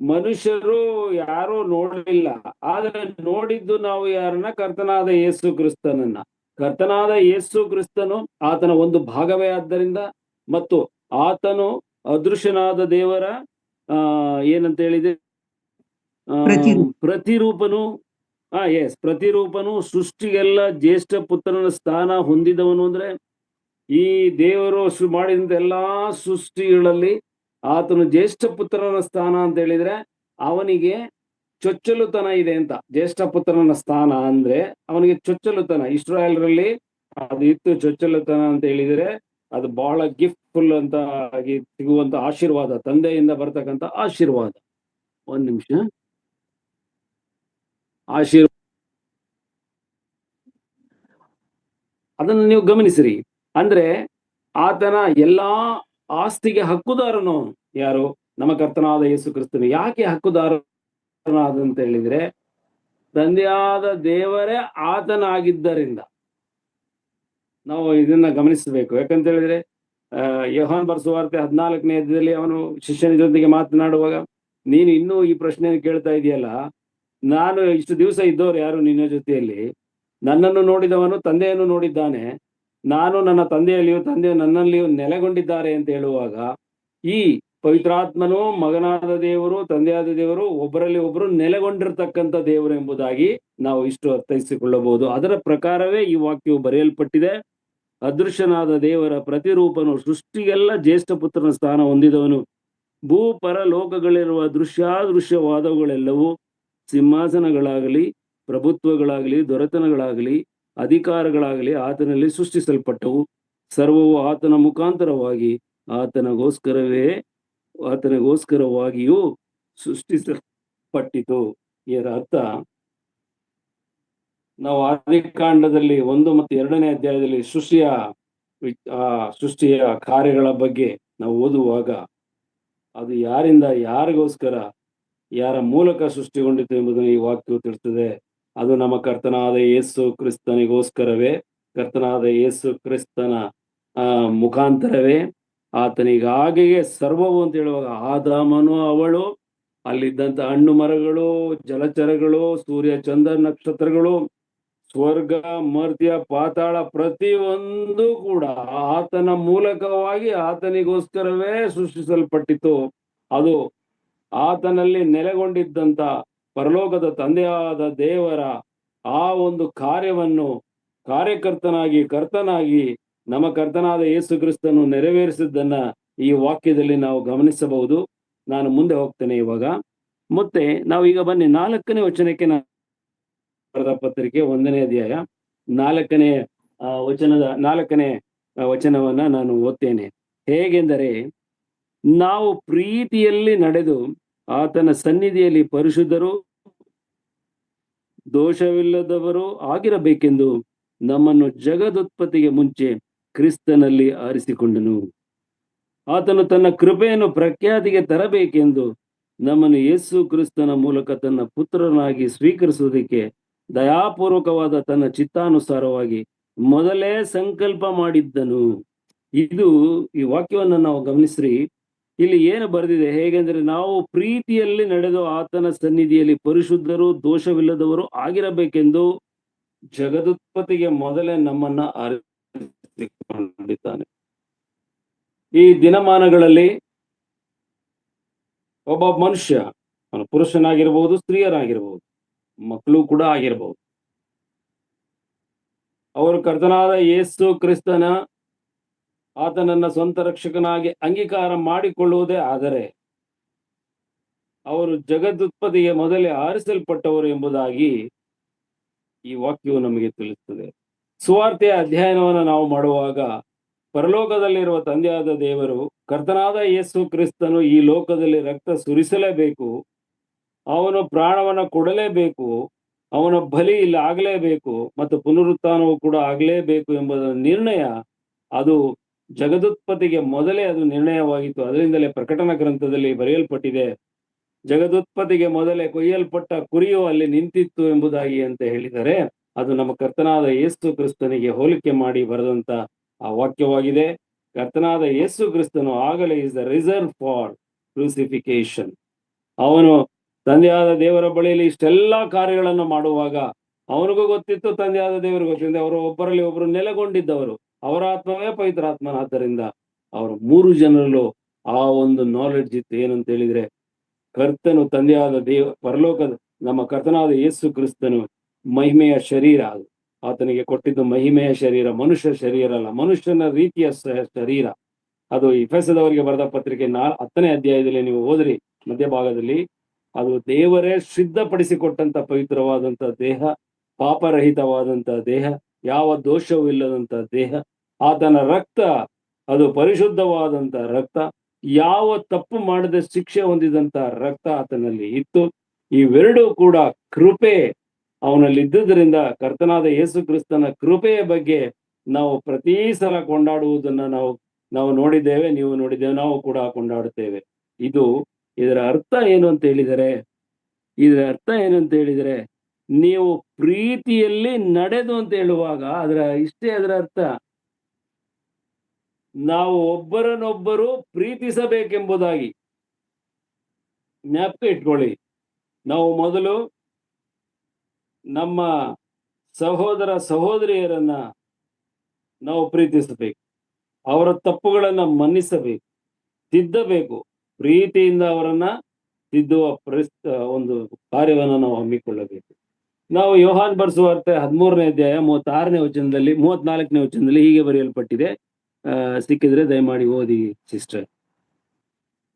ಮನುಷ್ಯರು ಯಾರು ನೋಡಲಿಲ್ಲ, ಆದ್ರೆ ನೋಡಿದ್ದು ನಾವು ಯಾರನ್ನ? ಕರ್ತನಾದ ಯೇಸು ಕ್ರಿಸ್ತನನ್ನ. ಕರ್ತನಾದ ಯೇಸು ಕ್ರಿಸ್ತನು ಆತನ ಒಂದು ಭಾಗವೇ ಆದ್ದರಿಂದ, ಮತ್ತು ಆತನು ಅದೃಶ್ಯನಾದ ದೇವರ ಏನಂತ ಹೇಳಿದೆ, ಪ್ರತಿರೂಪನು. ಪ್ರತಿರೂಪನು, ಸೃಷ್ಟಿಗೆಲ್ಲ ಜ್ಯೇಷ್ಠ ಪುತ್ರನ ಸ್ಥಾನ ಹೊಂದಿದವನು. ಅಂದ್ರೆ ಈ ದೇವರು ಮಾಡಿದಂತ ಎಲ್ಲಾ ಸೃಷ್ಟಿಗಳಲ್ಲಿ ಆತನು ಜ್ಯೇಷ್ಠ ಪುತ್ರನ ಸ್ಥಾನ ಅಂತ ಹೇಳಿದ್ರೆ ಅವನಿಗೆ ಚೊಚ್ಚಲುತನ ಇದೆ ಅಂತ. ಜ್ಯೇಷ್ಠ ಪುತ್ರನ ಸ್ಥಾನ ಅಂದ್ರೆ ಅವನಿಗೆ ಚೊಚ್ಚಲುತನ. ಇಸ್ರಾಯೇಲ್ರಲ್ಲಿ ಅದು ಇತ್ತು, ಚೊಚ್ಚಲುತನ ಅಂತ ಹೇಳಿದ್ರೆ ಅದು ಬಹಳ ಗಿಫ್ಟ್ ಫುಲ್ ಅಂತ ಆಗಿ ಸಿಗುವಂತ ಆಶೀರ್ವಾದ, ತಂದೆಯಿಂದ ಬರ್ತಕ್ಕಂಥ ಆಶೀರ್ವಾದ. ಒಂದ್ ನಿಮಿಷ, ಆಶೀರ್ವಾದ ಅದನ್ನು ನೀವು ಗಮನಿಸಿರಿ. ಅಂದ್ರೆ ಆತನ ಎಲ್ಲಾ ಆಸ್ತಿಗೆ ಹಕ್ಕುದಾರನು ಅವನು. ಯಾರು? ನಮ್ಮ ಕರ್ತನಾದ ಯೇಸು ಕ್ರಿಸ್ತನು. ಯಾಕೆ ಹಕ್ಕುದಾರನಾದಂತ ಹೇಳಿದ್ರೆ, ತಂದೆಯಾದ ದೇವರೇ ಆತನಾಗಿದ್ದರಿಂದ. ನಾವು ಇದನ್ನ ಗಮನಿಸಬೇಕು. ಯಾಕಂತ ಹೇಳಿದ್ರೆ ಯೋಹಾನ ಬರೆಸುವಾರ್ತೆ 14ನೇ ಅಧ್ಯಾಯದಲ್ಲಿ ಅವನು ಶಿಷ್ಯನ ಜೊತೆಗೆ ಮಾತನಾಡುವಾಗ, ನೀನು ಇನ್ನೂ ಈ ಪ್ರಶ್ನೆಯನ್ನು ಕೇಳ್ತಾ ಇದೆಯಲ್ಲ, ನಾನು ಇಷ್ಟು ದಿವಸ ಇದ್ದವ್ರು ಯಾರು ನಿನ್ನ ಜೊತೆಯಲ್ಲಿ? ನನ್ನನ್ನು ನೋಡಿದವನು ತಂದೆಯನ್ನು ನೋಡಿದ್ದಾನೆ, ನಾನು ನನ್ನ ತಂದೆಯಲ್ಲಿಯೂ ತಂದೆಯು ನನ್ನಲ್ಲಿಯೂ ನೆಲೆಗೊಂಡಿದ್ದಾರೆ ಅಂತ ಹೇಳುವಾಗ, ಈ ಪವಿತ್ರಾತ್ಮನು, ಮಗನಾದ ದೇವರು, ತಂದೆಯಾದ ದೇವರು ಒಬ್ಬರಲ್ಲಿ ಒಬ್ಬರು ನೆಲೆಗೊಂಡಿರ್ತಕ್ಕಂಥ ದೇವರು ಎಂಬುದಾಗಿ ನಾವು ಇಷ್ಟು ಅರ್ಥೈಸಿಕೊಳ್ಳಬಹುದು. ಅದರ ಪ್ರಕಾರವೇ ಈ ವಾಕ್ಯವು ಬರೆಯಲ್ಪಟ್ಟಿದೆ. ಅದೃಶ್ಯನಾದ ದೇವರ ಪ್ರತಿರೂಪನು, ಸೃಷ್ಟಿಗೆಲ್ಲ ಜ್ಯೇಷ್ಠ ಪುತ್ರನ ಸ್ಥಾನ ಹೊಂದಿದವನು, ಭೂ ಪರಲೋಕಗಳಿರುವ ದೃಶ್ಯಾದೃಶ್ಯವಾದವುಗಳೆಲ್ಲವೂ, ಸಿಂಹಾಸನಗಳಾಗಲಿ, ಪ್ರಭುತ್ವಗಳಾಗಲಿ, ದೊರೆತನಗಳಾಗಲಿ, ಅಧಿಕಾರಗಳಾಗಲಿ ಆತನಲ್ಲಿ ಸೃಷ್ಟಿಸಲ್ಪಟ್ಟವು. ಸರ್ವವು ಆತನ ಮುಖಾಂತರವಾಗಿ ಆತನಿಗೋಸ್ಕರವಾಗಿಯೂ ಸೃಷ್ಟಿಸಲ್ಪಟ್ಟಿತು. ಇದರ ಅರ್ಥ ನಾವು ಆದಿಕಾಂಡದಲ್ಲಿ 1 ಮತ್ತು 2ನೇ ಅಧ್ಯಾಯದಲ್ಲಿ ಸೃಷ್ಟಿಯ ಕಾರ್ಯಗಳ ಬಗ್ಗೆ ನಾವು ಓದುವಾಗ ಅದು ಯಾರಿಂದ, ಯಾರಿಗೋಸ್ಕರ, ಯಾರ ಮೂಲಕ ಸೃಷ್ಟಿಗೊಂಡಿತು ಎಂಬುದನ್ನು ಈ ವಾಕ್ಯವು ತಿಳಿಸುತ್ತದೆ. ಅದು ನಮ್ಮ ಕರ್ತನಾದ ಯೇಸು ಕ್ರಿಸ್ತನಿಗೋಸ್ಕರವೇ, ಕರ್ತನಾದ ಯೇಸು ಕ್ರಿಸ್ತನ ಮುಖಾಂತರವೇ. ಆತನಿಗಾಗಿಯೇ ಸರ್ವವು ಅಂತ ಹೇಳುವಾಗ ಆದಾಮನು, ಅವಳು, ಅಲ್ಲಿದ್ದಂತ ಹಣ್ಣು ಮರಗಳು, ಜಲಚರಗಳು, ಸೂರ್ಯ ಚಂದ್ರ ನಕ್ಷತ್ರಗಳು, ಸ್ವರ್ಗ, ಮರ್ತ್ಯ, ಪಾತಾಳ, ಪ್ರತಿಯೊಂದು ಕೂಡ ಆತನ ಮೂಲಕವಾಗಿ ಆತನಿಗೋಸ್ಕರವೇ ಸೃಷ್ಟಿಸಲ್ಪಟ್ಟಿತು. ಅದು ಆತನಲ್ಲಿ ನೆಲೆಗೊಂಡಿದ್ದಂತ ಪರಲೋಕದ ತಂದೆಯಾದ ದೇವರ ಆ ಒಂದು ಕಾರ್ಯವನ್ನು ಕರ್ತನಾಗಿ ನಮ್ಮ ಕರ್ತನಾದ ಯೇಸು ಕ್ರಿಸ್ತನು ನೆರವೇರಿಸಿದ್ದನ್ನ ಈ ವಾಕ್ಯದಲ್ಲಿ ನಾವು ಗಮನಿಸಬಹುದು. ನಾನು ಮುಂದೆ ಹೋಗ್ತೇನೆ ಇವಾಗ. ಮತ್ತೆ ನಾವು ಈಗ ಬನ್ನಿ 4ನೇ ವಚನಕ್ಕೆ. ಬರೆದ ಪತ್ರಿಕೆ 1ನೇ ಅಧ್ಯಾಯ 4ನೇ ವಚನವನ್ನ ನಾನು ಓದ್ತೇನೆ. ಹೇಗೆಂದರೆ, ನಾವು ಪ್ರೀತಿಯಲ್ಲಿ ನಡೆದು ಆತನ ಸನ್ನಿಧಿಯಲ್ಲಿ ಪರಿಶುದ್ಧರು, ದೋಷವಿಲ್ಲದವರು ಆಗಿರಬೇಕೆಂದು ನಮ್ಮನ್ನು ಜಗದುತ್ಪತ್ತಿಗೆ ಮುಂಚೆ ಕ್ರಿಸ್ತನಲ್ಲಿ ಆರಿಸಿಕೊಂಡನು. ಆತನು ತನ್ನ ಕೃಪೆಯನ್ನು ಪ್ರಖ್ಯಾತಿಗೆ ತರಬೇಕೆಂದು ನಮ್ಮನ್ನು ಯೇಸು ಕ್ರಿಸ್ತನ ಮೂಲಕ ತನ್ನ ಪುತ್ರನಾಗಿ ಸ್ವೀಕರಿಸುವುದಕ್ಕೆ ದಯಾಪೂರ್ವಕವಾದ ತನ್ನ ಚಿತ್ತಾನುಸಾರವಾಗಿ ಮೊದಲೇ ಸಂಕಲ್ಪ ಮಾಡಿದ್ದನು. ಈ ವಾಕ್ಯವನ್ನು ನಾವು ಗಮನಿಸ್ರಿ. ಇಲ್ಲಿ ಏನು ಬರೆದಿದೆ? ಹೇಗೆಂದರೆ, ನಾವು ಪ್ರೀತಿಯಲ್ಲಿ ನಡೆದು ಆತನ ಸನ್ನಿಧಿಯಲ್ಲಿ ಪರಿಶುದ್ಧರು, ದೋಷವಿಲ್ಲದವರು ಆಗಿರಬೇಕೆಂದು ಜಗದುತ್ಪತ್ತಿಗೆ ಮೊದಲೇ ನಮ್ಮನ್ನ ಆರಿಸಿಕೊಂಡಿದ್ದಾನೆ. ಈ ದಿನಮಾನಗಳಲ್ಲಿ ಒಬ್ಬ ಮನುಷ್ಯ, ಅವನು ಪುರುಷನಾಗಿರ್ಬಹುದು, ಸ್ತ್ರೀಯರಾಗಿರ್ಬಹುದು, ಮಕ್ಕಳು ಕೂಡ ಆಗಿರಬಹುದು, ಅವರು ಕರ್ತನಾದ ಯೇಸು ಕ್ರಿಸ್ತನ ಆತನನ್ನ ಸ್ವಂತ ರಕ್ಷಕನಾಗಿ ಅಂಗೀಕಾರ ಮಾಡಿಕೊಳ್ಳುವುದೇ ಆದರೆ ಅವರು ಜಗದುತ್ಪತ್ತಿಗೆ ಮೊದಲೇ ಆರಿಸಲ್ಪಟ್ಟವರು ಎಂಬುದಾಗಿ ಈ ವಾಕ್ಯವು ನಮಗೆ ತಿಳಿಸುತ್ತದೆ. ಸುವಾರ್ತೆಯ ಅಧ್ಯಯನವನ್ನು ನಾವು ಮಾಡುವಾಗ ಪರಲೋಕದಲ್ಲಿರುವ ತಂದೆಯಾದ ದೇವರು, ಕರ್ತನಾದ ಯೇಸು ಕ್ರಿಸ್ತನು ಈ ಲೋಕದಲ್ಲಿ ರಕ್ತ ಸುರಿಸಲೇಬೇಕು, ಅವನು ಪ್ರಾಣವನ್ನು ಕೊಡಲೇಬೇಕು, ಅವನ ಬಲಿ ಇಲ್ಲಿ ಆಗಲೇಬೇಕು ಮತ್ತು ಪುನರುತ್ಥಾನವು ಕೂಡ ಆಗಲೇಬೇಕು ಎಂಬುದರ ನಿರ್ಣಯ ಅದು ಜಗದುತ್ಪತ್ತಿಗೆ ಮೊದಲೇ ಅದು ನಿರ್ಣಯವಾಗಿತ್ತು. ಅದರಿಂದಲೇ ಪ್ರಕಟಣಾ ಗ್ರಂಥದಲ್ಲಿ ಬರೆಯಲ್ಪಟ್ಟಿದೆ, ಜಗದುತ್ಪತ್ತಿಗೆ ಮೊದಲೇ ಕೊಯ್ಯಲ್ಪಟ್ಟ ಕುರಿಯು ಅಲ್ಲಿ ನಿಂತಿತ್ತು ಎಂಬುದಾಗಿ ಅಂತ ಹೇಳಿದರೆ, ಅದು ನಮ್ಮ ಕರ್ತನಾದ ಯೇಸು ಕ್ರಿಸ್ತನಿಗೆ ಹೋಲಿಕೆ ಮಾಡಿ ಬರೆದಂತ ಆ ವಾಕ್ಯವಾಗಿದೆ. ಕರ್ತನಾದ ಯೇಸು ಕ್ರಿಸ್ತನು ಆಗಲೇ ಇಸ್ ದ ರಿಸರ್ವ್ ಫಾರ್ ಕ್ರೂಸಿಫಿಕೇಶನ್. ಅವನು ತಂದೆಯಾದ ದೇವರ ಬಳಿಯಲ್ಲಿ ಇಷ್ಟೆಲ್ಲಾ ಕಾರ್ಯಗಳನ್ನು ಮಾಡುವಾಗ ಅವನಿಗೂ ಗೊತ್ತಿತ್ತು, ತಂದೆಯಾದ ದೇವರಿಗೂ ಗೊತ್ತಿದೆ, ಅವರು ಒಬ್ಬರಲ್ಲಿ ಒಬ್ಬರು ನೆಲೆಗೊಂಡಿದ್ದವರು, ಅವರ ಆತ್ಮವೇ ಪವಿತ್ರಾತ್ಮನಾದ್ದರಿಂದ ಅವರು 3 ಜನರಲ್ಲೂ ಆ ಒಂದು ನಾಲೆಡ್ಜ್ ಇತ್ತು. ಏನಂತ ಹೇಳಿದ್ರೆ, ಕರ್ತನು ತಂದೆಯಾದ ಪರಲೋಕದ ನಮ್ಮ ಕರ್ತನಾದ ಯೇಸು ಕ್ರಿಸ್ತನು ಮಹಿಮೆಯ ಶರೀರ, ಅದು ಆತನಿಗೆ ಕೊಟ್ಟಿದ್ದು ಮಹಿಮೆಯ ಶರೀರ, ಮನುಷ್ಯ ಶರೀರ ಅಲ್ಲ, ಮನುಷ್ಯನ ರೀತಿಯ ಶರೀರ. ಅದು ಎಫೆಸದವರಿಗೆ ಬರೆದ ಪತ್ರಿಕೆ 10ನೇ ಅಧ್ಯಾಯದಲ್ಲಿ ನೀವು ಓದ್ರಿ, ಮಧ್ಯಭಾಗದಲ್ಲಿ, ಅದು ದೇವರೇ ಸಿದ್ಧಪಡಿಸಿಕೊಟ್ಟಂತ ಪವಿತ್ರವಾದಂತ ದೇಹ, ಪಾಪರಹಿತವಾದಂತ ದೇಹ, ಯಾವ ದೋಷವೂ ಇಲ್ಲದಂತ ದೇಹ. ಆತನ ರಕ್ತ ಅದು ಪರಿಶುದ್ಧವಾದಂತ ರಕ್ತ, ಯಾವ ತಪ್ಪು ಮಾಡದ ಶಿಕ್ಷೆ ಹೊಂದಿದಂತ ರಕ್ತ ಆತನಲ್ಲಿ ಇತ್ತು. ಇವೆರಡೂ ಕೂಡ ಕೃಪೆ ಅವನಲ್ಲಿ ಇದ್ದುದರಿಂದ ಕರ್ತನಾದ ಯೇಸು ಕ್ರಿಸ್ತನ ಕೃಪೆಯ ಬಗ್ಗೆ ನಾವು ಪ್ರತಿ ಸಲ ಕೊಂಡಾಡುವುದನ್ನ ನಾವು ನೋಡಿದ್ದೇವೆ, ನೀವು ನೋಡಿದ್ದೇವೆ, ನಾವು ಕೂಡ ಕೊಂಡಾಡುತ್ತೇವೆ. ಇದರ ಅರ್ಥ ಏನು ಅಂತ ಹೇಳಿದರೆ, ನೀವು ಪ್ರೀತಿಯಲ್ಲಿ ನಡೆದು ಅಂತ ಹೇಳುವಾಗ ಅದರ ಅರ್ಥ ನಾವು ಒಬ್ಬರನ್ನೊಬ್ಬರು ಪ್ರೀತಿಸಬೇಕೆಂಬುದಾಗಿ. ಜ್ಞಾಪಕ ಇಟ್ಕೊಳ್ಳಿ, ನಾವು ಮೊದಲು ನಮ್ಮ ಸಹೋದರ ಸಹೋದರಿಯರನ್ನ ನಾವು ಪ್ರೀತಿಸಬೇಕು, ಅವರ ತಪ್ಪುಗಳನ್ನ ಮನ್ನಿಸಬೇಕು, ತಿದ್ದಬೇಕು, ಪ್ರೀತಿಯಿಂದ ಅವರನ್ನ ತಿದ್ದುವ ಒಂದು ಕಾರ್ಯವನ್ನು ನಾವು ಹಮ್ಮಿಕೊಳ್ಳಬೇಕು. ನಾವು ಯೋಹಾನ್ ಬರೆಸುವಾರ್ತೆ 13ನೇ ಅಧ್ಯಾಯ 36ನೇ ವಚನದಲ್ಲಿ 34ನೇ ವಚನದಲ್ಲಿ ಹೀಗೆ ಬರೆಯಲ್ಪಟ್ಟಿದೆ. ಸಿಕ್ಕಿದ್ರೆ ದಯಮಾಡಿ ಓದಿ ಸಿಸ್ಟರ್.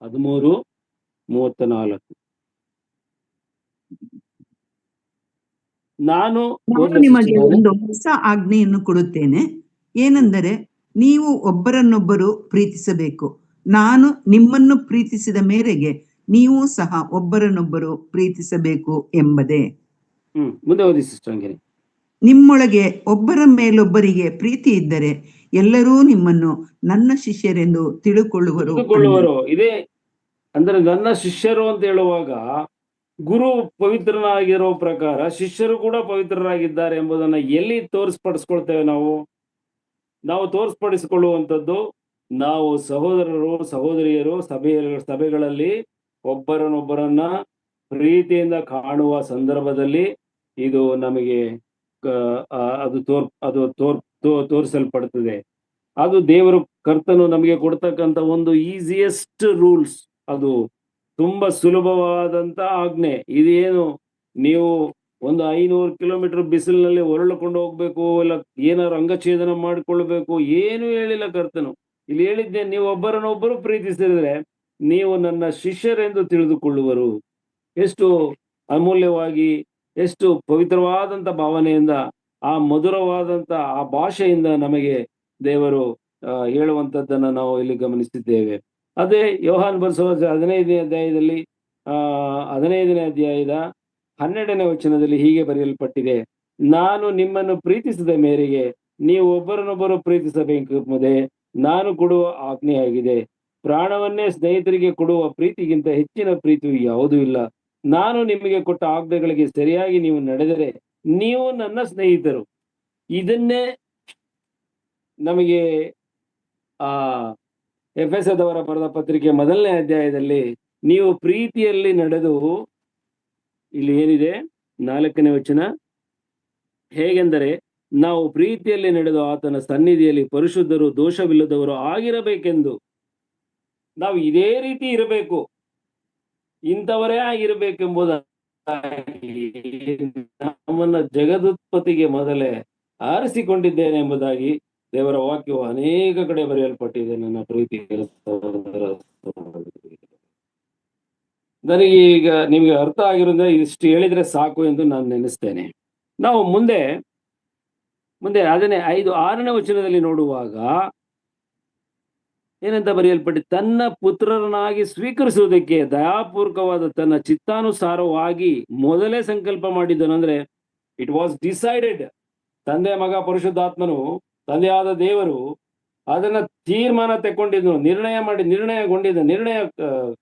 13:34. ನಾನು ನಿಮಗೆ ಒಂದು ಹೊಸ ಆಜ್ಞೆಯನ್ನು ಕೊಡುತ್ತೇನೆ, ಏನೆಂದರೆ ನೀವು ಒಬ್ಬರನ್ನೊಬ್ಬರು ಪ್ರೀತಿಸಬೇಕು. ನಾನು ನಿಮ್ಮನ್ನು ಪ್ರೀತಿಸಿದ ಮೇರೆಗೆ ನೀವು ಸಹ ಒಬ್ಬರನ್ನೊಬ್ಬರು ಪ್ರೀತಿಸಬೇಕು ಎಂಬುದೇ. ಮುಂದೆ ಓದಿ ಸಿಸ್ಟರ್ ಹಂಗೇನೆ. ನಿಮ್ಮೊಳಗೆ ಒಬ್ಬರ ಮೇಲೊಬ್ಬರಿಗೆ ಪ್ರೀತಿ ಇದ್ದರೆ ಎಲ್ಲರೂ ನಿಮ್ಮನ್ನು ನನ್ನ ಶಿಷ್ಯರೆಂದು ತಿಳುಕೊಳ್ಳುವರು. ಇದೇ ಅಂದ್ರೆ ನನ್ನ ಶಿಷ್ಯರು ಅಂತ ಹೇಳುವಾಗ ಗುರು ಪವಿತ್ರನಾಗಿರೋ ಪ್ರಕಾರ ಶಿಷ್ಯರು ಕೂಡ ಪವಿತ್ರರಾಗಿದ್ದಾರೆ ಎಂಬುದನ್ನ ಎಲ್ಲಿ ತೋರಿಸ್ಪಡಿಸ್ಕೊಳ್ತೇವೆ ನಾವು ತೋರಿಸ್ಪಡಿಸಿಕೊಳ್ಳುವಂಥದ್ದು ನಾವು ಸಹೋದರರು ಸಹೋದರಿಯರು ಸಭೆಗಳಲ್ಲಿ ಒಬ್ಬರನ್ನೊಬ್ಬರನ್ನ ಪ್ರೀತಿಯಿಂದ ಕಾಣುವ ಸಂದರ್ಭದಲ್ಲಿ ಇದು ನಮಗೆ ತೋರಿಸಲ್ಪಡ್ತದೆ. ಅದು ದೇವರು ಕರ್ತನು ನಮಗೆ ಕೊಡ್ತಕ್ಕಂಥ ಒಂದು ಈಸಿಯೆಸ್ಟ್ ರೂಲ್ಸ್. ಅದು ತುಂಬಾ ಸುಲಭವಾದಂತ ಆಜ್ಞೆ. ಇದೇನು ನೀವು ಒಂದು 500 ಕಿಲೋಮೀಟರ್ ಬಿಸಿಲಿನಲ್ಲಿ ಹೊರಳಿಕೊಂಡು ಹೋಗ್ಬೇಕು, ಇಲ್ಲ ಏನಾದ್ರು ಅಂಗಛೇದನ ಮಾಡಿಕೊಳ್ಬೇಕು, ಏನು ಹೇಳಿಲ್ಲ ಕರ್ತನು. ಇಲ್ಲಿ ಹೇಳಿದ್ದೆ, ನೀವು ಒಬ್ಬರನ್ನೊಬ್ಬರು ಪ್ರೀತಿಸಿದ್ರೆ ನೀವು ನನ್ನ ಶಿಷ್ಯರೆಂದು ತಿಳಿದುಕೊಳ್ಳುವರು. ಎಷ್ಟು ಅಮೂಲ್ಯವಾಗಿ, ಎಷ್ಟು ಪವಿತ್ರವಾದಂತ ಭಾವನೆಯಿಂದ, ಆ ಮಧುರವಾದಂತ ಆ ಭಾಷೆಯಿಂದ ನಮಗೆ ದೇವರು ಹೇಳುವಂತದ್ದನ್ನ ನಾವು ಇಲ್ಲಿ ಗಮನಿಸಿದ್ದೇವೆ. ಅದೇ ಯೋಹಾನ್ ಬರೆಸುವ 15ನೇ ಅಧ್ಯಾಯದಲ್ಲಿ 15ನೇ ಅಧ್ಯಾಯದ 12ನೇ ವಚನದಲ್ಲಿ ಹೀಗೆ ಬರೆಯಲ್ಪಟ್ಟಿದೆ, ನಾನು ನಿಮ್ಮನ್ನು ಪ್ರೀತಿಸಿದ ಮೇರೆಗೆ ನೀವು ಒಬ್ಬರನ್ನೊಬ್ಬರು ಪ್ರೀತಿಸಬೇಕೆಂಬುದೇ ನಾನು ಕೊಡುವ ಆಜ್ಞೆಯಾಗಿದೆ. ಪ್ರಾಣವನ್ನೇ ಸ್ನೇಹಿತರಿಗೆ ಕೊಡುವ ಪ್ರೀತಿಗಿಂತ ಹೆಚ್ಚಿನ ಪ್ರೀತಿಯು ಯಾವುದೂ ಇಲ್ಲ. ನಾನು ನಿಮಗೆ ಕೊಟ್ಟ ಆಜ್ಞೆಗಳಿಗೆ ಸರಿಯಾಗಿ ನೀವು ನಡೆದರೆ ನೀವು ನನ್ನ ಸ್ನೇಹಿತರು. ಇದನ್ನೇ ನಮಗೆ ಎಫೆಸದವರ ಬರೆದ ಪತ್ರಿಕೆ 1ನೇ ಅಧ್ಯಾಯದಲ್ಲಿ ನೀವು ಪ್ರೀತಿಯಲ್ಲಿ ನಡೆದು, ಇಲ್ಲಿ ಏನಿದೆ 4ನೇ ವಚನ, ಹೇಗೆಂದರೆ ನಾವು ಪ್ರೀತಿಯಲ್ಲಿ ನಡೆದು ಆತನ ಸನ್ನಿಧಿಯಲ್ಲಿ ಪರಿಶುದ್ಧರು ದೋಷವಿಲ್ಲದವರು ಆಗಿರಬೇಕೆಂದು. ನಾವು ಇದೇ ರೀತಿ ಇರಬೇಕು, ಇಂಥವರೇ ಆಗಿರಬೇಕೆಂಬುದಾಗಿ ನಮ್ಮನ್ನ ಜಗದುತ್ಪತ್ತಿಗೆ ಮೊದಲೇ ಆರಿಸಿಕೊಂಡಿದ್ದೇನೆ ಎಂಬುದಾಗಿ ದೇವರ ವಾಕ್ಯವು ಅನೇಕ ಕಡೆ ಬರೆಯಲ್ಪಟ್ಟಿದೆ. ನನ್ನ ಪ್ರೀತಿ ನನಗೆ ಈಗ ನಿಮ್ಗೆ ಅರ್ಥ ಆಗಿರೋದ್ರೆ ಇಷ್ಟು ಹೇಳಿದ್ರೆ ಸಾಕು ಎಂದು ನಾನು ನೆನೆಸ್ತೇನೆ. ನಾವು ಮುಂದೆ ಅದನ್ನೇ 6ನೇ ವಚನದಲ್ಲಿ ನೋಡುವಾಗ ಏನಂತ ಬರೆಯಲ್ಪಟ್ಟಿದೆ, ತನ್ನ ಪುತ್ರರನ್ನಾಗಿ ಸ್ವೀಕರಿಸುವುದಕ್ಕೆ ದಯಾಪೂರ್ವಕವಾದ ತನ್ನ ಚಿತ್ತಾನುಸಾರವಾಗಿ ಮೊದಲೇ ಸಂಕಲ್ಪ ಮಾಡಿದ್ದನು. ಅಂದ್ರೆ ಇಟ್ ವಾಸ್ ಡಿಸೈಡೆಡ್. ತಂದೆ ಮಗ ಪರಿಶುದ್ಧಾತ್ಮನು, ತಂದೆಯಾದ ದೇವರು ಅದನ್ನ ತೀರ್ಮಾನ ತೆಕ್ಕೊಂಡಿದ್ದನು, ನಿರ್ಣಯ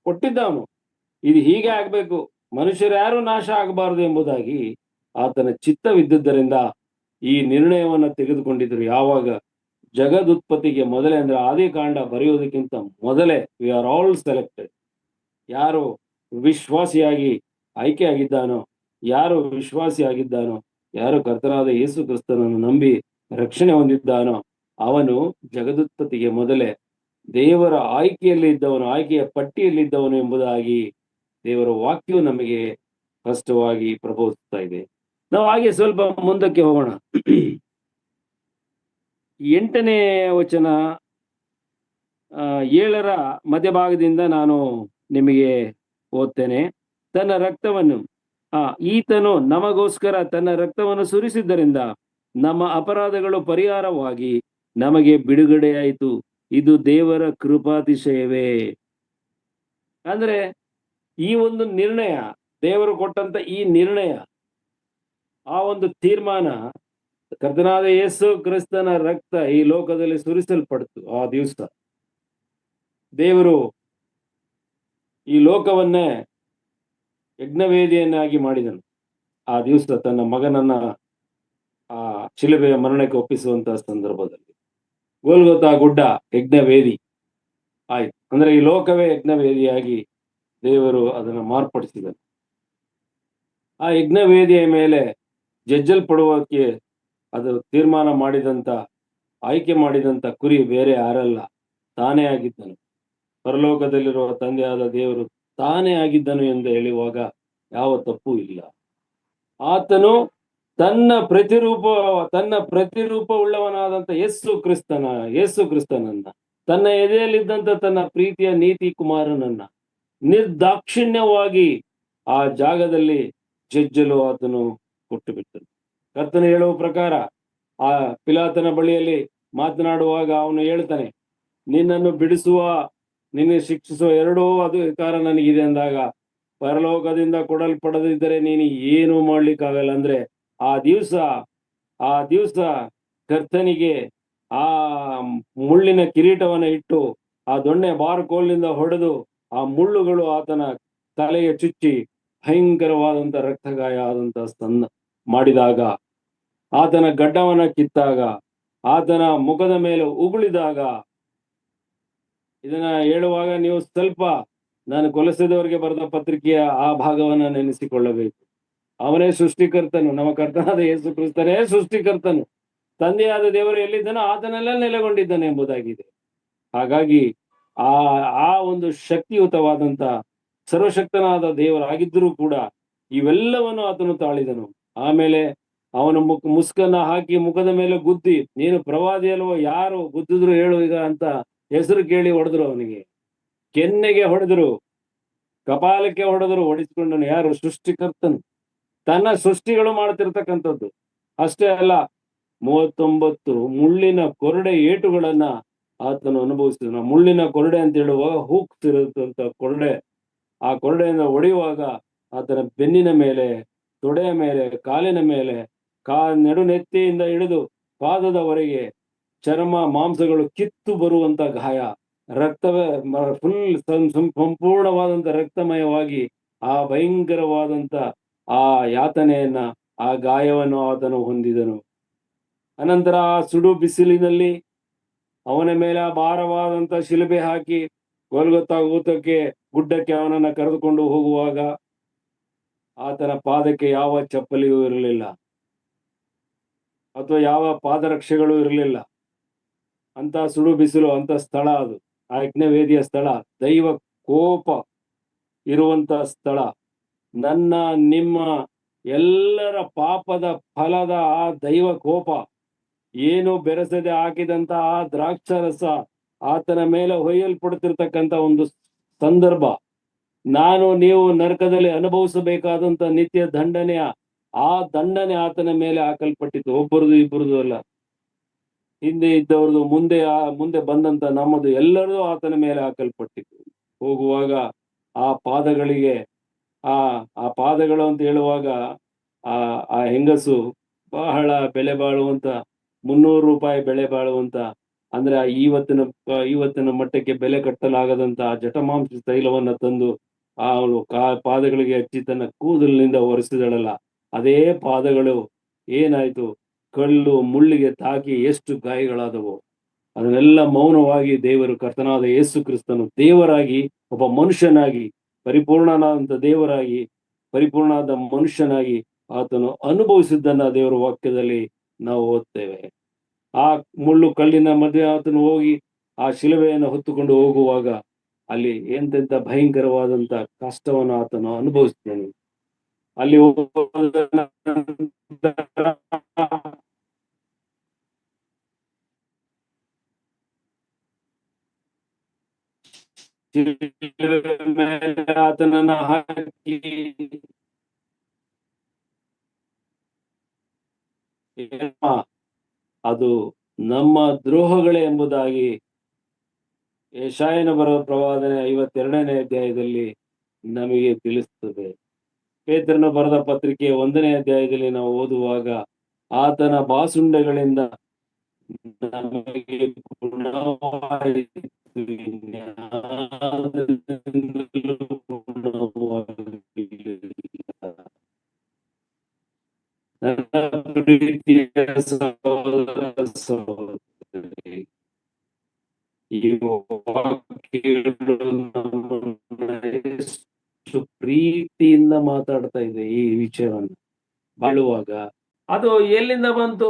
ಕೊಟ್ಟಿದ್ದವನು. ಇದು ಹೀಗೆ ಆಗ್ಬೇಕು, ಮನುಷ್ಯರು ಯಾರು ನಾಶ ಆಗಬಾರದು ಎಂಬುದಾಗಿ ಆತನ ಚಿತ್ತವಿದ್ದುದರಿಂದ ಈ ನಿರ್ಣಯವನ್ನ ತೆಗೆದುಕೊಂಡಿದ್ರು. ಯಾವಾಗ? ಜಗದುತ್ಪತ್ತಿಗೆ ಮೊದಲೇ, ಅಂದ್ರೆ ಆದಿಕಾಂಡ ಬರೆಯುವುದಕ್ಕಿಂತ ಮೊದಲೇ. We are all selected. ಯಾರು ವಿಶ್ವಾಸಿಯಾಗಿ ಆಯ್ಕೆ ಆಗಿದ್ದಾನೋ, ಯಾರು ಕರ್ತನಾದ ಯೇಸು ಕ್ರಿಸ್ತನನ್ನು ನಂಬಿ ರಕ್ಷಣೆ ಹೊಂದಿದ್ದಾನೋ ಅವನು ಜಗದುತ್ಪತ್ತಿಗೆ ಮೊದಲೇ ದೇವರ ಆಯ್ಕೆಯ ಪಟ್ಟಿಯಲ್ಲಿದ್ದವನು ಎಂಬುದಾಗಿ ದೇವರ ವಾಕ್ಯವು ನಮಗೆ ಸ್ಪಷ್ಟವಾಗಿ ಪ್ರಬೋಧಿಸ್ತಾ ಇದೆ. ನಾವು ಹಾಗೆ ಸ್ವಲ್ಪ ಮುಂದಕ್ಕೆ ಹೋಗೋಣ. 8ನೇ ವಚನ 7ರ ಮಧ್ಯಭಾಗದಿಂದ ನಾನು ನಿಮಗೆ ಓದ್ತೇನೆ. ತನ್ನ ರಕ್ತವನ್ನು ಈತನು ನಮಗೋಸ್ಕರ ತನ್ನ ರಕ್ತವನ್ನು ಸುರಿಸಿದ್ದರಿಂದ ನಮ್ಮ ಅಪರಾಧಗಳು ಪರಿಹಾರವಾಗಿ ನಮಗೆ ಬಿಡುಗಡೆಯಾಯಿತು. ಇದು ದೇವರ ಕೃಪಾತಿಶಯವೇ. ಅಂದ್ರೆ ಈ ಒಂದು ನಿರ್ಣಯ, ದೇವರು ಕೊಟ್ಟಂತ ಈ ನಿರ್ಣಯ, ಆ ಒಂದು ತೀರ್ಮಾನ, ಕರ್ತನಾದ ಯೇಸು ಕ್ರಿಸ್ತನ ರಕ್ತ ಈ ಲೋಕದಲ್ಲಿ ಸುರಿಸಲ್ಪಡ್ತು. ಆ ದಿವಸ ದೇವರು ಈ ಲೋಕವನ್ನೇ ಯಜ್ಞವೇದಿಯನ್ನಾಗಿ ಮಾಡಿದನು. ಆ ದಿವಸ ತನ್ನ ಮಗನನ್ನ ಆ ಶಿಲುಬೆಯ ಮರಣಕ್ಕೆ ಒಪ್ಪಿಸುವಂತಹ ಸಂದರ್ಭದಲ್ಲಿ ಗೋಲ್ಗೊಥಾ ಗುಡ್ಡ ಯಜ್ಞವೇದಿ ಆಯ್ತು. ಅಂದ್ರೆ ಈ ಲೋಕವೇ ಯಜ್ಞವೇದಿಯಾಗಿ ದೇವರು ಅದನ್ನು ಮಾರ್ಪಡಿಸಿದನು. ಆ ಯಜ್ಞವೇದಿಯ ಮೇಲೆ ಜಜ್ಜಲ್ಪಡುವಕ್ಕೆ ಅದು ತೀರ್ಮಾನ ಆಯ್ಕೆ ಮಾಡಿದಂತ ಕುರಿ ಬೇರೆ ಯಾರಲ್ಲ, ತಾನೇ ಆಗಿದ್ದನು. ಪರಲೋಕದಲ್ಲಿರುವ ತಂದೆಯಾದ ದೇವರು ತಾನೇ ಆಗಿದ್ದನು ಎಂದು ಹೇಳುವಾಗ ಯಾವ ತಪ್ಪು ಇಲ್ಲ. ಆತನು ತನ್ನ ಪ್ರತಿರೂಪವುಳ್ಳವನಾದಂತ ಯೇಸು ಕ್ರಿಸ್ತನನ್ನ, ತನ್ನ ಎದೆಯಲ್ಲಿದ್ದಂತ ತನ್ನ ಪ್ರೀತಿಯ ನೀತಿ ಕುಮಾರನನ್ನ ನಿರ್ದಾಕ್ಷಿಣ್ಯವಾಗಿ ಆ ಜಾಗದಲ್ಲಿ ಜಜ್ಜಲು ಆತನು ಕೊಟ್ಟು ಬಿಟ್ಟನು. ಕರ್ತನು ಹೇಳುವ ಪ್ರಕಾರ ಆ ಪಿಲಾತನ ಬಳಿಯಲ್ಲಿ ಮಾತನಾಡುವಾಗ ಅವನು ಹೇಳ್ತಾನೆ, ನಿನ್ನನ್ನು ಬಿಡಿಸುವ ನಿನಗೆ ಶಿಕ್ಷಿಸುವ ಎರಡೂ ಅಧಿಕಾರ ನನಗಿದೆ ಅಂದಾಗ, ಪರಲೋಕದಿಂದ ಕೊಡಲ್ಪಡದಿದ್ದರೆ ನೀನು ಏನು ಮಾಡ್ಲಿಕ್ಕಾಗಲ್ಲ. ಅಂದ್ರೆ ಆ ದಿವಸ ಆ ದಿವಸ ಕರ್ತನಿಗೆ ಆ ಮುಳ್ಳಿನ ಕಿರೀಟವನ್ನ ಇಟ್ಟು ಆ ದೊಣ್ಣೆ ಬಾರ್ಕೋಲ್ನಿಂದ ಹೊಡೆದು ಆ ಮುಳ್ಳುಗಳು ಆತನ ತಲೆಗೆ ಚುಚ್ಚಿ ಭಯಂಕರವಾದಂತ ರಕ್ತಗಾಯ ಆದಂತ ಮಾಡಿದಾಗ, ಆತನ ಗಡ್ಡವನ್ನ ಕಿತ್ತಾಗ, ಆತನ ಮುಖದ ಮೇಲೆ ಉಗುಳಿದಾಗ, ಇದನ್ನ ಹೇಳುವಾಗ ನೀವು ಸ್ವಲ್ಪ ನಾನು ಕೊಲಸದವರಿಗೆ ಬರೆದ ಪತ್ರಿಕೆಯ ಆ ಭಾಗವನ್ನ ನೆನೆಸಿಕೊಳ್ಳಬೇಕು. ಅವನೇ ಸೃಷ್ಟಿಕರ್ತನು, ನಮ್ಮ ಕರ್ತನಾದ ಯೇಸು ಕ್ರಿಸ್ತನೇ ಸೃಷ್ಟಿಕರ್ತನು. ತಂದೆಯಾದ ದೇವರು ಎಲ್ಲಿದ್ದಾನೋ ಆತನೆಲ್ಲ ನೆಲೆಗೊಂಡಿದ್ದಾನೆ ಎಂಬುದಾಗಿದೆ. ಹಾಗಾಗಿ ಆ ಆ ಒಂದು ಶಕ್ತಿಯುತವಾದಂತ ಸರ್ವಶಕ್ತನಾದ ದೇವರಾಗಿದ್ದರೂ ಕೂಡ ಇವೆಲ್ಲವನ್ನು ಆತನು ತಾಳಿದನು. ಆಮೇಲೆ ಅವನ ಮುಸ್ಕನ್ನ ಹಾಕಿ ಮುಖದ ಮೇಲೆ ಗುದ್ದಿ, ನೀನು ಪ್ರವಾದಿ ಅಲ್ವೋ, ಯಾರು ಗುದ್ದಿದ್ರು ಹೇಳು ಈಗ ಅಂತ ಹೆಸರು ಕೇಳಿ ಹೊಡೆದ್ರು. ಅವನಿಗೆ ಕೆನ್ನೆಗೆ ಹೊಡೆದ್ರು, ಕಪಾಲಕ್ಕೆ ಹೊಡೆದ್ರು. ಹೊಡಿಸ್ಕೊಂಡನು ಯಾರು? ಸೃಷ್ಟಿಕರ್ತನು. ತನ್ನ ಸೃಷ್ಟಿಗಳು ಮಾಡ್ತಿರ್ತಕ್ಕಂಥದ್ದು ಅಷ್ಟೇ ಅಲ್ಲ, 39 ಮುಳ್ಳಿನ ಕೊರಡೆ ಏಟುಗಳನ್ನ ಆತನು ಅನುಭವಿಸಿದನು. ಮುಳ್ಳಿನ ಕೊರಡೆ ಅಂತ ಹೇಳುವಾಗ ಹೂಕ್ಸ್ ಇರುತ್ತಂತ ಕೊರಡೆ. ಆ ಕೊರಡೆಯಿಂದ ಹೊಡೆಯುವಾಗ ಆತನ ಬೆನ್ನಿನ ಮೇಲೆ, ತೊಡೆಯ ಮೇಲೆ, ಕಾಲಿನ ಮೇಲೆ, ನಡುನೆತ್ತಿಯಿಂದ ಹಿಡಿದು ಪಾದದವರೆಗೆ ಚರ್ಮ ಮಾಂಸಗಳು ಕಿತ್ತು ಬರುವಂತ ಗಾಯ, ರಕ್ತವೇ ಫುಲ್ ಸಂಪೂರ್ಣವಾದಂತ ರಕ್ತಮಯವಾಗಿ ಆ ಭಯಂಕರವಾದಂತ ಆ ಯಾತನೆಯನ್ನ, ಆ ಗಾಯವನ್ನು ಆತನು ಹೊಂದಿದನು. ಅನಂತರ ಆ ಸುಡು ಬಿಸಿಲಿನಲ್ಲಿ ಅವನ ಮೇಲೆ ಆ ಭಾರವಾದಂತ ಶಿಲುಬೆ ಹಾಕಿ ಗೊಲ್ಗೊತ್ತಾ ಗುಡ್ಡಕ್ಕೆ ಅವನನ್ನ ಕರೆದುಕೊಂಡು ಹೋಗುವಾಗ ಆತನ ಪಾದಕ್ಕೆ ಯಾವ ಚಪ್ಪಲಿಯೂ ಇರಲಿಲ್ಲ, ಅಥವಾ ಯಾವ ಪಾದರಕ್ಷೆಗಳು ಇರಲಿಲ್ಲ. ಅಂತ ಸುಡು ಬಿಸಿಲು, ಅಂತ ಸ್ಥಳ ಅದು, ಆ ಯಜ್ಞವೇದಿಯ ಸ್ಥಳ, ದೈವ ಕೋಪ ಇರುವಂತ ಸ್ಥಳ. ನನ್ನ ನಿಮ್ಮ ಎಲ್ಲರ ಪಾಪದ ಫಲದ ಆ ದೈವ ಕೋಪ, ಏನು ಬೆರೆಸದೆ ಹಾಕಿದಂತ ಆ ದ್ರಾಕ್ಷಾರಸ ಆತನ ಮೇಲೆ ಹೊಯ್ಯಲ್ಪಡ್ತಿರ್ತಕ್ಕಂಥ ಒಂದು ಸಂದರ್ಭ, ನಾನು ನೀವು ನರಕದಲ್ಲಿ ಅನುಭವಿಸಬೇಕಾದಂತ ನಿತ್ಯ ದಂಡನೆಯ ಆ ದಂಡನೆ ಆತನ ಮೇಲೆ ಹಾಕಲ್ಪಟ್ಟಿತ್ತು. ಒಬ್ಬರದು ಇಬ್ಬರದು ಅಲ್ಲ, ಹಿಂದೆ ಇದ್ದವ್ರದು, ಮುಂದೆ ಬಂದಂತ ನಮ್ಮದು, ಎಲ್ಲರದು ಆತನ ಮೇಲೆ ಹಾಕಲ್ಪಟ್ಟಿತ್ತು. ಹೋಗುವಾಗ ಆ ಪಾದಗಳಿಗೆ ಆ ಪಾದಗಳು ಅಂತ ಹೇಳುವಾಗ ಆ ಹೆಂಗಸು ಬಹಳ ಬೆಲೆ ಬಾಳುವಂತ, 300 ರೂಪಾಯಿ ಬೆಲೆ ಬಾಳುವಂತ, ಅಂದ್ರೆ ಇವತ್ತಿನ ಮಟ್ಟಕ್ಕೆ ಬೆಲೆ ಕಟ್ಟಲಾಗದಂತ ಜಟಮಾಂಸ ತೈಲವನ್ನ ತಂದು ಅವಳು ಪಾದಗಳಿಗೆ ಹಚ್ಚಿ ತನ್ನ ಕೂದಲಿನಿಂದ ಒರೆಸಿದಳಲ್ಲ, ಅದೇ ಪಾದಗಳು ಏನಾಯ್ತು? ಕಲ್ಲು ಮುಳ್ಳಿಗೆ ತಾಕಿ ಎಷ್ಟು ಗಾಯಗಳಾದವು. ಅದನ್ನೆಲ್ಲ ಮೌನವಾಗಿ ದೇವರು, ಕರ್ತನಾದ ಯೇಸು ಕ್ರಿಸ್ತನು ದೇವರಾಗಿ, ಒಬ್ಬ ಮನುಷ್ಯನಾಗಿ, ಪರಿಪೂರ್ಣನಾದಂತ ದೇವರಾಗಿ, ಪರಿಪೂರ್ಣನಾದ ಮನುಷ್ಯನಾಗಿ ಆತನು ಅನುಭವಿಸಿದ್ದನ್ನ ದೇವರ ವಾಕ್ಯದಲ್ಲಿ ನಾವು ಓದ್ತೇವೆ. ಆ ಮುಳ್ಳು ಕಲ್ಲಿನ ಮಧ್ಯೆ ಆತನು ಹೋಗಿ ಆ ಶಿಲುಬೆಯನ್ನು ಹೊತ್ತುಕೊಂಡು ಹೋಗುವಾಗ ಅಲ್ಲಿ ಎಂತೆಂತ ಭಯಂಕರವಾದಂತ ಕಷ್ಟವನ್ನು ಆತನು ಅನುಭವಿಸಿದ್ದಾನೆ. ಅಲ್ಲಿ ಆತನನ್ನ ಹಾಕಿ ಅದು ನಮ್ಮ ದ್ರೋಹಗಳೇ ಎಂಬುದಾಗಿ ಯೆಶಾಯನ ಬರೆದ ಪ್ರವಾದನೆ 52ನೇ ಅಧ್ಯಾಯದಲ್ಲಿ ನಮಗೆ ತಿಳಿಸುತ್ತದೆ. ಪೇತ್ರನ ಬರೆದ ಪತ್ರಿಕೆ 1ನೇ ಅಧ್ಯಾಯದಲ್ಲಿ ನಾವು ಓದುವಾಗ ಆತನ ಬಾಸುಂಡೆಗಳಿಂದ ನಮಗೆ ಗುಣವಾಯಿತು, ನನ್ನ ಪ್ರೀತಿಯ ಸಹೋದರ ಸಹೋದರಿ, ಈ ವಾಕ್ಯಗಳು ಎಷ್ಟು ಪ್ರೀತಿಯಿಂದ ಮಾತಾಡ್ತಾ ಇದೆ ಈ ವಿಷಯವನ್ನು ಬಾಳುವಾಗ. ಅದು ಎಲ್ಲಿಂದ ಬಂತು?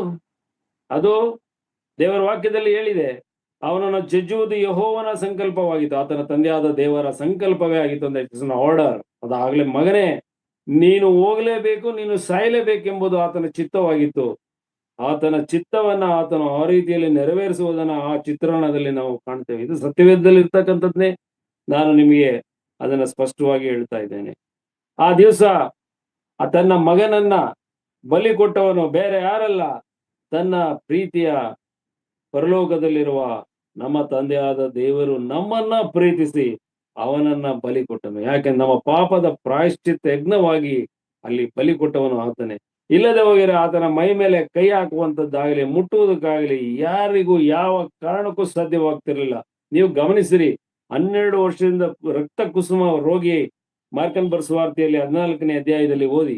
ಅದು ದೇವರ ವಾಕ್ಯದಲ್ಲಿ ಹೇಳಿದೆ, ಅವನನ್ನು ಜಜ್ಜುವುದು ಯೆಹೋವನ ಸಂಕಲ್ಪವಾಗಿತ್ತು, ಆತನ ತಂದೆಯಾದ ದೇವರ ಸಂಕಲ್ಪವೇ ಆಗಿತ್ತು ಅಂತ. It's an order. ಅದಾಗಲೇ ಮಗನೇ ನೀನು ಹೋಗಲೇಬೇಕು, ನೀನು ಸಾಯಲೇಬೇಕೆಂಬುದು ಆತನ ಚಿತ್ತವಾಗಿತ್ತು. ಆತನ ಚಿತ್ತವನ್ನ ಆತನು ಆ ರೀತಿಯಲ್ಲಿ ನೆರವೇರಿಸುವುದನ್ನ ಆ ಚಿತ್ರಣದಲ್ಲಿ ನಾವು ಕಾಣ್ತೇವೆ. ಇದು ಸತ್ಯವೇದದಲ್ಲಿ ಇರ್ತಕ್ಕಂಥದ್ನೇ ನಾನು ನಿಮಗೆ ಅದನ್ನ ಸ್ಪಷ್ಟವಾಗಿ ಹೇಳ್ತಾ ಇದ್ದೇನೆ. ಆ ದಿವಸ ತನ್ನ ಮಗನನ್ನ ಬಲಿ ಕೊಟ್ಟವನು ಬೇರೆ ಯಾರಲ್ಲ, ತನ್ನ ಪ್ರೀತಿಯ ಪರಲೋಕದಲ್ಲಿರುವ ನಮ್ಮ ತಂದೆಯಾದ ದೇವರು ನಮ್ಮನ್ನ ಪ್ರೀತಿಸಿ ಅವನನ್ನ ಬಲಿ ಕೊಟ್ಟನು. ಯಾಕೆಂದ್ರೆ ನಮ್ಮ ಪಾಪದ ಪ್ರಾಯಶ್ಚಿತ್ತ ಯಜ್ಞವಾಗಿ ಅಲ್ಲಿ ಬಲಿ ಕೊಟ್ಟವನು ಆತನೇ. ಇಲ್ಲದೆ ಹೋಗಿದ್ರೆ ಆತನ ಮೈ ಮೇಲೆ ಕೈ ಹಾಕುವಂತದ್ದಾಗಲಿ ಮುಟ್ಟುವುದಕ್ಕಾಗಲಿ ಯಾರಿಗೂ ಯಾವ ಕಾರಣಕ್ಕೂ ಸಾಧ್ಯವಾಗ್ತಿರ್ಲಿಲ್ಲ. ನೀವು ಗಮನಿಸಿರಿ, 12 ವರ್ಷದಿಂದ ರಕ್ತ ಕುಸುಮ ರೋಗಿ, ಮಾರ್ಕನ್ ಸುವಾರ್ತೆಯಲ್ಲಿ 14ನೇ ಅಧ್ಯಾಯದಲ್ಲಿ ಓದಿ.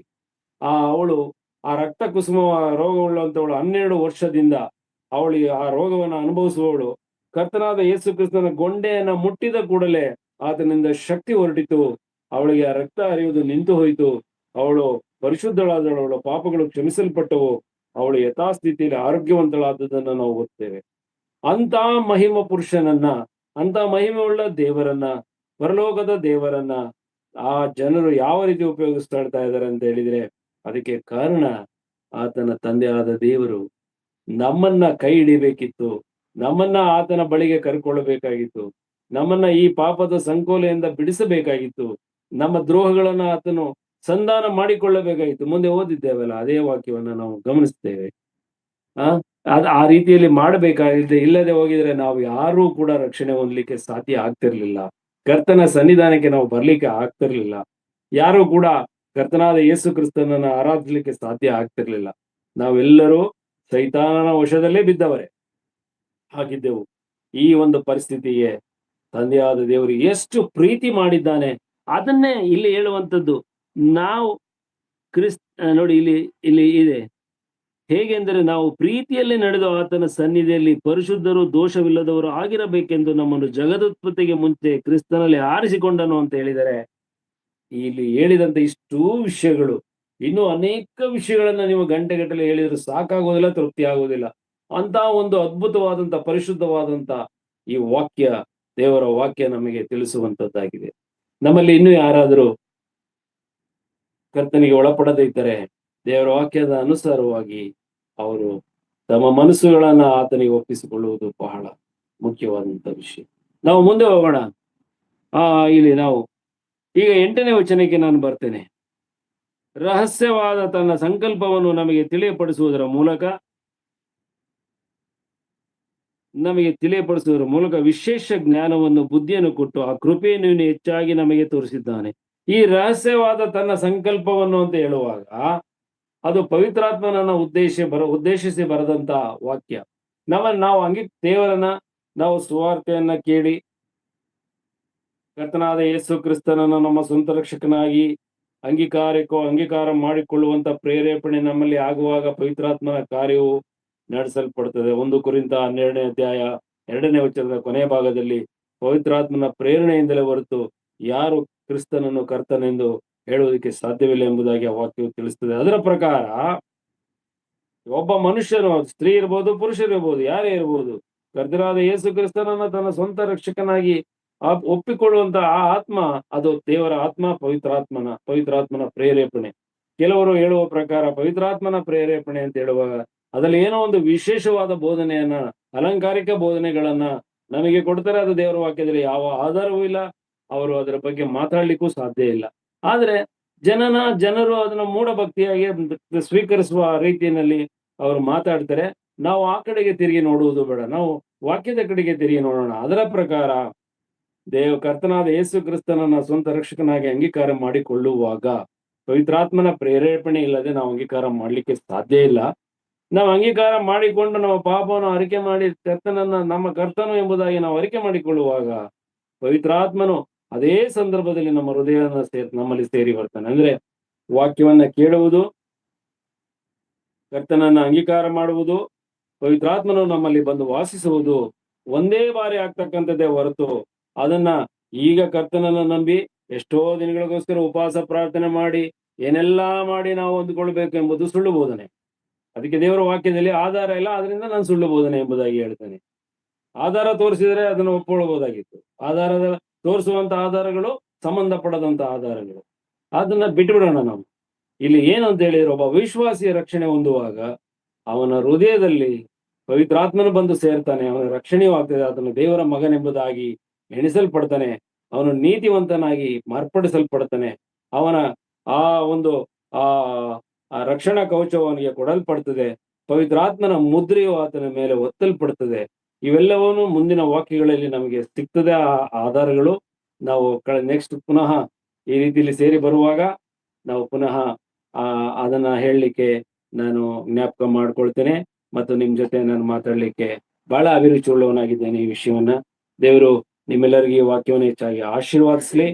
ಅವಳು ಆ ರಕ್ತ ಕುಸುಮ ರೋಗವುಳ್ಳಂತವಳು 12 ವರ್ಷದಿಂದ ಅವಳು ಆ ರೋಗವನ್ನು ಅನುಭವಿಸುವವಳು. ಕರ್ತನಾದ ಯೇಸು ಕ್ರಿಸ್ತನ ಗೊಂಡೆಯನ್ನ ಮುಟ್ಟಿದ ಕೂಡಲೇ ಆತನಿಂದ ಶಕ್ತಿ ಹೊರಟಿತು. ಅವಳಿಗೆ ಆ ರಕ್ತ ಹರಿಯುವುದು ನಿಂತು ಹೋಯಿತು. ಅವಳು ಪರಿಶುದ್ಧಳಾದಳು, ಅವಳ ಪಾಪಗಳು ಕ್ಷಮಿಸಲ್ಪಟ್ಟವು. ಅವಳು ಯಥಾಸ್ಥಿತಿಯಲ್ಲಿ ಆರೋಗ್ಯವಂತಳಾದದನ್ನ ನಾವು ಓದ್ತೇವೆ. ಅಂತ ಮಹಿಮ ಪುರುಷನನ್ನ, ಅಂತ ಮಹಿಮೆಯುಳ್ಳ ದೇವರನ್ನ, ಪರಲೋಕದ ದೇವರನ್ನ ಆ ಜನರು ಯಾವ ರೀತಿ ಉಪಯೋಗಿಸ್ತಾ ಇದ್ದಾರೆ ಅಂತ ಹೇಳಿದ್ರೆ, ಅದಕ್ಕೆ ಕಾರಣ ಆತನ ತಂದೆಯಾದ ದೇವರು ನಮ್ಮನ್ನ ಕೈ ಹಿಡಿಬೇಕಿತ್ತು. ನಮ್ಮನ್ನ ಆತನ ಬಳಿಗೆ ಕರ್ಕೊಳ್ಳಬೇಕಾಗಿತ್ತು. ನಮ್ಮನ್ನ ಈ ಪಾಪದ ಸಂಕೋಲೆಯಿಂದ ಬಿಡಿಸಬೇಕಾಗಿತ್ತು. ನಮ್ಮ ದ್ರೋಹಗಳನ್ನ ಆತನು ಸಂಧಾನ ಮಾಡಿಕೊಳ್ಳಬೇಕಾಗಿತ್ತು. ಮುಂದೆ ಓದಿದ್ದೇವಲ್ಲ, ಅದೇ ವಾಕ್ಯವನ್ನ ನಾವು ಗಮನಿಸ್ತೇವೆ. ಆ ರೀತಿಯಲ್ಲಿ ಮಾಡಬೇಕಾಗಿದೆ. ಇಲ್ಲದೆ ಹೋಗಿದ್ರೆ ನಾವು ಯಾರೂ ಕೂಡ ರಕ್ಷಣೆ ಹೊಂದಲಿಕ್ಕೆ ಸಾಧ್ಯ ಆಗ್ತಿರ್ಲಿಲ್ಲ. ಕರ್ತನ ಸನ್ನಿಧಾನಕ್ಕೆ ನಾವು ಬರ್ಲಿಕ್ಕೆ ಆಗ್ತಿರ್ಲಿಲ್ಲ. ಯಾರು ಕೂಡ ಕರ್ತನಾದ ಯೇಸು ಕ್ರಿಸ್ತನನ್ನ ಆರಾಧಿಸಲಿಕ್ಕೆ ಸಾಧ್ಯ ಆಗ್ತಿರ್ಲಿಲ್ಲ. ನಾವೆಲ್ಲರೂ ಸೈತಾನನ ವಶದಲ್ಲೇ ಬಿದ್ದವರೇ ಆಗಿದ್ದೆವು. ಈ ಒಂದು ಪರಿಸ್ಥಿತಿಗೆ ತಂದೆಯಾದ ದೇವರು ಎಷ್ಟು ಪ್ರೀತಿ ಮಾಡಿದ್ದಾನೆ ಅದನ್ನೇ ಇಲ್ಲಿ ಹೇಳುವಂಥದ್ದು. ನಾವು ನೋಡಿ, ಇಲ್ಲಿ ಇದೆ, ಹೇಗೆಂದರೆ ನಾವು ಪ್ರೀತಿಯಲ್ಲಿ ನಡೆದು ಆತನ ಸನ್ನಿಧಿಯಲ್ಲಿ ಪರಿಶುದ್ಧರು ದೋಷವಿಲ್ಲದವರು ಆಗಿರಬೇಕೆಂದು ನಮ್ಮನ್ನು ಜಗದುತ್ಪತ್ತಿಗೆ ಮುಂಚೆ ಕ್ರಿಸ್ತನಲ್ಲಿ ಆರಿಸಿಕೊಂಡನು ಅಂತ ಹೇಳಿದರೆ, ಇಲ್ಲಿ ಹೇಳಿದಂತ ಇಷ್ಟೂ ವಿಷಯಗಳು, ಇನ್ನೂ ಅನೇಕ ವಿಷಯಗಳನ್ನ ನೀವು ಗಂಟೆಗಟ್ಟಲೆ ಹೇಳಿದ್ರು ಸಾಕಾಗೋದಿಲ್ಲ, ತೃಪ್ತಿ ಆಗೋದಿಲ್ಲ. ಅಂತ ಒಂದು ಅದ್ಭುತವಾದಂತ ಪರಿಶುದ್ಧವಾದಂತ ಈ ವಾಕ್ಯ, ದೇವರ ವಾಕ್ಯ ನಮಗೆ ತಿಳಿಸುವಂತದ್ದಾಗಿದೆ. ನಮ್ಮಲ್ಲಿ ಇನ್ನೂ ಯಾರಾದರೂ ಕರ್ತನಿಗೆ ಒಳಪಡದೇ ಇದ್ದರೆ ದೇವರ ವಾಕ್ಯದ ಅನುಸಾರವಾಗಿ ಅವರು ತಮ್ಮ ಮನಸ್ಸುಗಳನ್ನ ಆತನಿಗೆ ಒಪ್ಪಿಸಿಕೊಳ್ಳುವುದು ಬಹಳ ಮುಖ್ಯವಾದಂತ ವಿಷಯ. ನಾವು ಮುಂದೆ ಹೋಗೋಣ. ಇಲ್ಲಿ ನಾವು ಈಗ 8ನೇ ವಚನಕ್ಕೆ ನಾನು ಬರ್ತೇನೆ. ರಹಸ್ಯವಾದ ತನ್ನ ಸಂಕಲ್ಪವನ್ನು ನಮಗೆ ತಿಳಿಯಪಡಿಸುವುದರ ಮೂಲಕ ವಿಶೇಷ ಜ್ಞಾನವನ್ನು, ಬುದ್ಧಿಯನ್ನು ಕೊಟ್ಟು ಆ ಕೃಪೆಯನ್ನು ಇನ್ನೂ ಹೆಚ್ಚಾಗಿ ನಮಗೆ ತೋರಿಸಿದ್ದಾನೆ. ಈ ರಹಸ್ಯವಾದ ತನ್ನ ಸಂಕಲ್ಪವನ್ನು ಅಂತ ಹೇಳುವಾಗ ಅದು ಪವಿತ್ರಾತ್ಮನನ್ನ ಉದ್ದೇಶಿಸಿ ಬರೆದಂತ ವಾಕ್ಯ. ನಾವು ದೇವರನ್ನ ನಾವು ಸುವಾರ್ತೆಯನ್ನ ಕೇಳಿ ಕರ್ತನಾದ ಯೇಸು ಕ್ರಿಸ್ತನನ್ನು ನಮ್ಮ ಸ್ವಂತ ರಕ್ಷಕನಾಗಿ ಅಂಗೀಕಾರ ಮಾಡಿಕೊಳ್ಳುವಂತ ಪ್ರೇರೇಪಣೆ ನಮ್ಮಲ್ಲಿ ಆಗುವಾಗ ಪವಿತ್ರಾತ್ಮನ ಕಾರ್ಯವು ನಡೆಸಲ್ಪಡುತ್ತದೆ. 1 ಕೊರಿಂಥ 12ನೇ ಅಧ್ಯಾಯ 2ನೇ ವಚನದ ಕೊನೆಯ ಭಾಗದಲ್ಲಿ ಪವಿತ್ರಾತ್ಮನ ಪ್ರೇರಣೆಯಿಂದಲೇ ಹೊರತು ಯಾರು ಕ್ರಿಸ್ತನನ್ನು ಕರ್ತನೆಂದು ಹೇಳುವುದಕ್ಕೆ ಸಾಧ್ಯವಿಲ್ಲ ಎಂಬುದಾಗಿ ಆ ವಾಕ್ಯವು ತಿಳಿಸ್ತದೆ. ಅದರ ಪ್ರಕಾರ ಒಬ್ಬ ಮನುಷ್ಯನು, ಸ್ತ್ರೀ ಇರ್ಬೋದು, ಪುರುಷರಿರ್ಬೋದು, ಯಾರೇ ಇರ್ಬೋದು, ಕರ್ತನಾದ ಯೇಸು ಕ್ರಿಸ್ತನನ್ನ ತನ್ನ ಸ್ವಂತ ರಕ್ಷಕನಾಗಿ ಒಪ್ಪಿಕೊಳ್ಳುವಂತ ಆ ಆತ್ಮ, ಅದು ದೇವರ ಆತ್ಮ, ಪವಿತ್ರಾತ್ಮನ ಪ್ರೇರೇಪಣೆ. ಕೆಲವರು ಹೇಳುವ ಪ್ರಕಾರ ಪವಿತ್ರಾತ್ಮನ ಪ್ರೇರೇಪಣೆ ಅಂತ ಹೇಳುವಾಗ ಅದರಲ್ಲಿ ಏನೋ ಒಂದು ವಿಶೇಷವಾದ ಬೋಧನೆಯನ್ನ, ಅಲಂಕಾರಿಕ ಬೋಧನೆಗಳನ್ನ ನಮಗೆ ಕೊಡ್ತಾರೆ. ಅದು ದೇವರ ವಾಕ್ಯದಲ್ಲಿ ಯಾವ ಆಧಾರವೂ ಇಲ್ಲ. ಅವರು ಅದರ ಬಗ್ಗೆ ಮಾತಾಡ್ಲಿಕ್ಕೂ ಸಾಧ್ಯ ಇಲ್ಲ. ಆದ್ರೆ ಜನರು ಅದನ್ನ ಮೂಢಭಕ್ತಿಯಾಗಿ ಸ್ವೀಕರಿಸುವ ರೀತಿಯಲ್ಲಿ ಅವರು ಮಾತಾಡ್ತಾರೆ. ನಾವು ಆ ಕಡೆಗೆ ತಿರುಗಿ ನೋಡುವುದು ಬೇಡ, ನಾವು ವಾಕ್ಯದ ಕಡೆಗೆ ತಿರುಗಿ ನೋಡೋಣ. ಅದರ ಪ್ರಕಾರ ಕರ್ತನಾದ ಯೇಸು ಕ್ರಿಸ್ತನನ್ನ ಸ್ವಂತ ರಕ್ಷಕನಾಗಿ ಅಂಗೀಕಾರ ಮಾಡಿಕೊಳ್ಳುವಾಗ ಪವಿತ್ರಾತ್ಮನ ಪ್ರೇರೇಪಣೆ ಇಲ್ಲದೆ ನಾವು ಅಂಗೀಕಾರ ಮಾಡ್ಲಿಕ್ಕೆ ಸಾಧ್ಯ ಇಲ್ಲ. ನಾವು ಅಂಗೀಕಾರ ಮಾಡಿಕೊಂಡು ನಮ್ಮ ಪಾಪವನ್ನು ಅರಿಕೆ ಮಾಡಿ ಕರ್ತನನ್ನ ನಮ್ಮ ಕರ್ತನು ಎಂಬುದಾಗಿ ನಾವು ಅರಿಕೆ ಮಾಡಿಕೊಳ್ಳುವಾಗ ಪವಿತ್ರಾತ್ಮನು ಅದೇ ಸಂದರ್ಭದಲ್ಲಿ ನಮ್ಮ ಹೃದಯನ ನಮ್ಮಲ್ಲಿ ಸೇರಿ ಬರ್ತಾನೆ. ಅಂದ್ರೆ ವಾಕ್ಯವನ್ನ ಕೇಳುವುದು, ಕರ್ತನನ್ನ ಅಂಗೀಕಾರ ಮಾಡುವುದು, ಪವಿತ್ರಾತ್ಮನು ನಮ್ಮಲ್ಲಿ ಬಂದು ವಾಸಿಸುವುದು ಒಂದೇ ಬಾರಿ ಆಗ್ತಕ್ಕಂಥದ್ದೇ ಹೊರತು ಅದನ್ನ ಈಗ ಕರ್ತನನ್ನ ನಂಬಿ ಎಷ್ಟೋ ದಿನಗಳಿಗೋಸ್ಕರ ಉಪವಾಸ ಪ್ರಾರ್ಥನೆ ಮಾಡಿ ಏನೆಲ್ಲಾ ಮಾಡಿ ನಾವು ಹೊಂದ್ಕೊಳ್ಬೇಕು ಎಂಬುದು ಸುಳ್ಳು ಬೋಧನೆ. ಅದಕ್ಕೆ ದೇವರ ವಾಕ್ಯದಲ್ಲಿ ಆಧಾರ ಇಲ್ಲ, ಅದರಿಂದ ನಾನು ಸುಳ್ಳು ಬೋಧನೆ ಎಂಬುದಾಗಿ ಹೇಳ್ತೇನೆ. ಆಧಾರ ತೋರಿಸಿದ್ರೆ ಅದನ್ನು ಒಪ್ಪಿಕೊಳ್ಳಬಹುದಾಗಿತ್ತು. ತೋರಿಸುವಂತ ಆಧಾರಗಳು ಸಂಬಂಧಪಡದಂತ ಆಧಾರಗಳು, ಅದನ್ನ ಬಿಟ್ಟುಬಿಡೋಣ. ನಾವು ಇಲ್ಲಿ ಏನು ಅಂತ ಹೇಳಿದ್ರೆ, ಒಬ್ಬ ವಿಶ್ವಾಸಿಯ ರಕ್ಷಣೆ ಹೊಂದುವಾಗ ಅವನ ಹೃದಯದಲ್ಲಿ ಪವಿತ್ರಾತ್ಮನು ಬಂದು ಸೇರ್ತಾನೆ, ಅವನ ರಕ್ಷಣೆಯೂ ಆಗ್ತದೆ, ಅದನ್ನು ದೇವರ ಮಗನೆಂಬುದಾಗಿ ಎಣಿಸಲ್ಪಡ್ತಾನೆ, ಅವನು ನೀತಿವಂತನಾಗಿ ಮಾರ್ಪಡಿಸಲ್ಪಡ್ತಾನೆ. ಅವನ ಆ ರಕ್ಷಣಾ ಕವಚವು ಅವನಿಗೆ ಕೊಡಲ್ಪಡ್ತದೆ. ಪವಿತ್ರಾತ್ಮನ ಮುದ್ರೆಯು ಆತನ ಮೇಲೆ ಒತ್ತಲ್ಪಡ್ತದೆ. ಇವೆಲ್ಲವನ್ನು ಮುಂದಿನ ವಾಕ್ಯಗಳಲ್ಲಿ ನಮಗೆ ಸಿಗ್ತದೆ ಆ ಆಧಾರಗಳು. ನಾವು ನೆಕ್ಸ್ಟ್ ಪುನಃ ಈ ರೀತಿಯಲ್ಲಿ ಸೇರಿ ಬರುವಾಗ ನಾವು ಪುನಃ ಅದನ್ನ ಹೇಳಲಿಕ್ಕೆ ನಾನು ಜ್ಞಾಪಕ ಮಾಡ್ಕೊಳ್ತೇನೆ ಮತ್ತು ನಿಮ್ ಜೊತೆ ನಾನು ಮಾತಾಡ್ಲಿಕ್ಕೆ ಬಹಳ ಅಭಿರುಚಿ ಉಳ್ಳವನಾಗಿದ್ದೇನೆ. ಈ ವಿಷಯವನ್ನ ದೇವರು ನಿಮ್ಮೆಲ್ಲರಿಗೂ ಈ ವಾಕ್ಯವನ್ನು ಹೆಚ್ಚಾಗಿ ಆಶೀರ್ವಾದಿಸ್ಲಿ.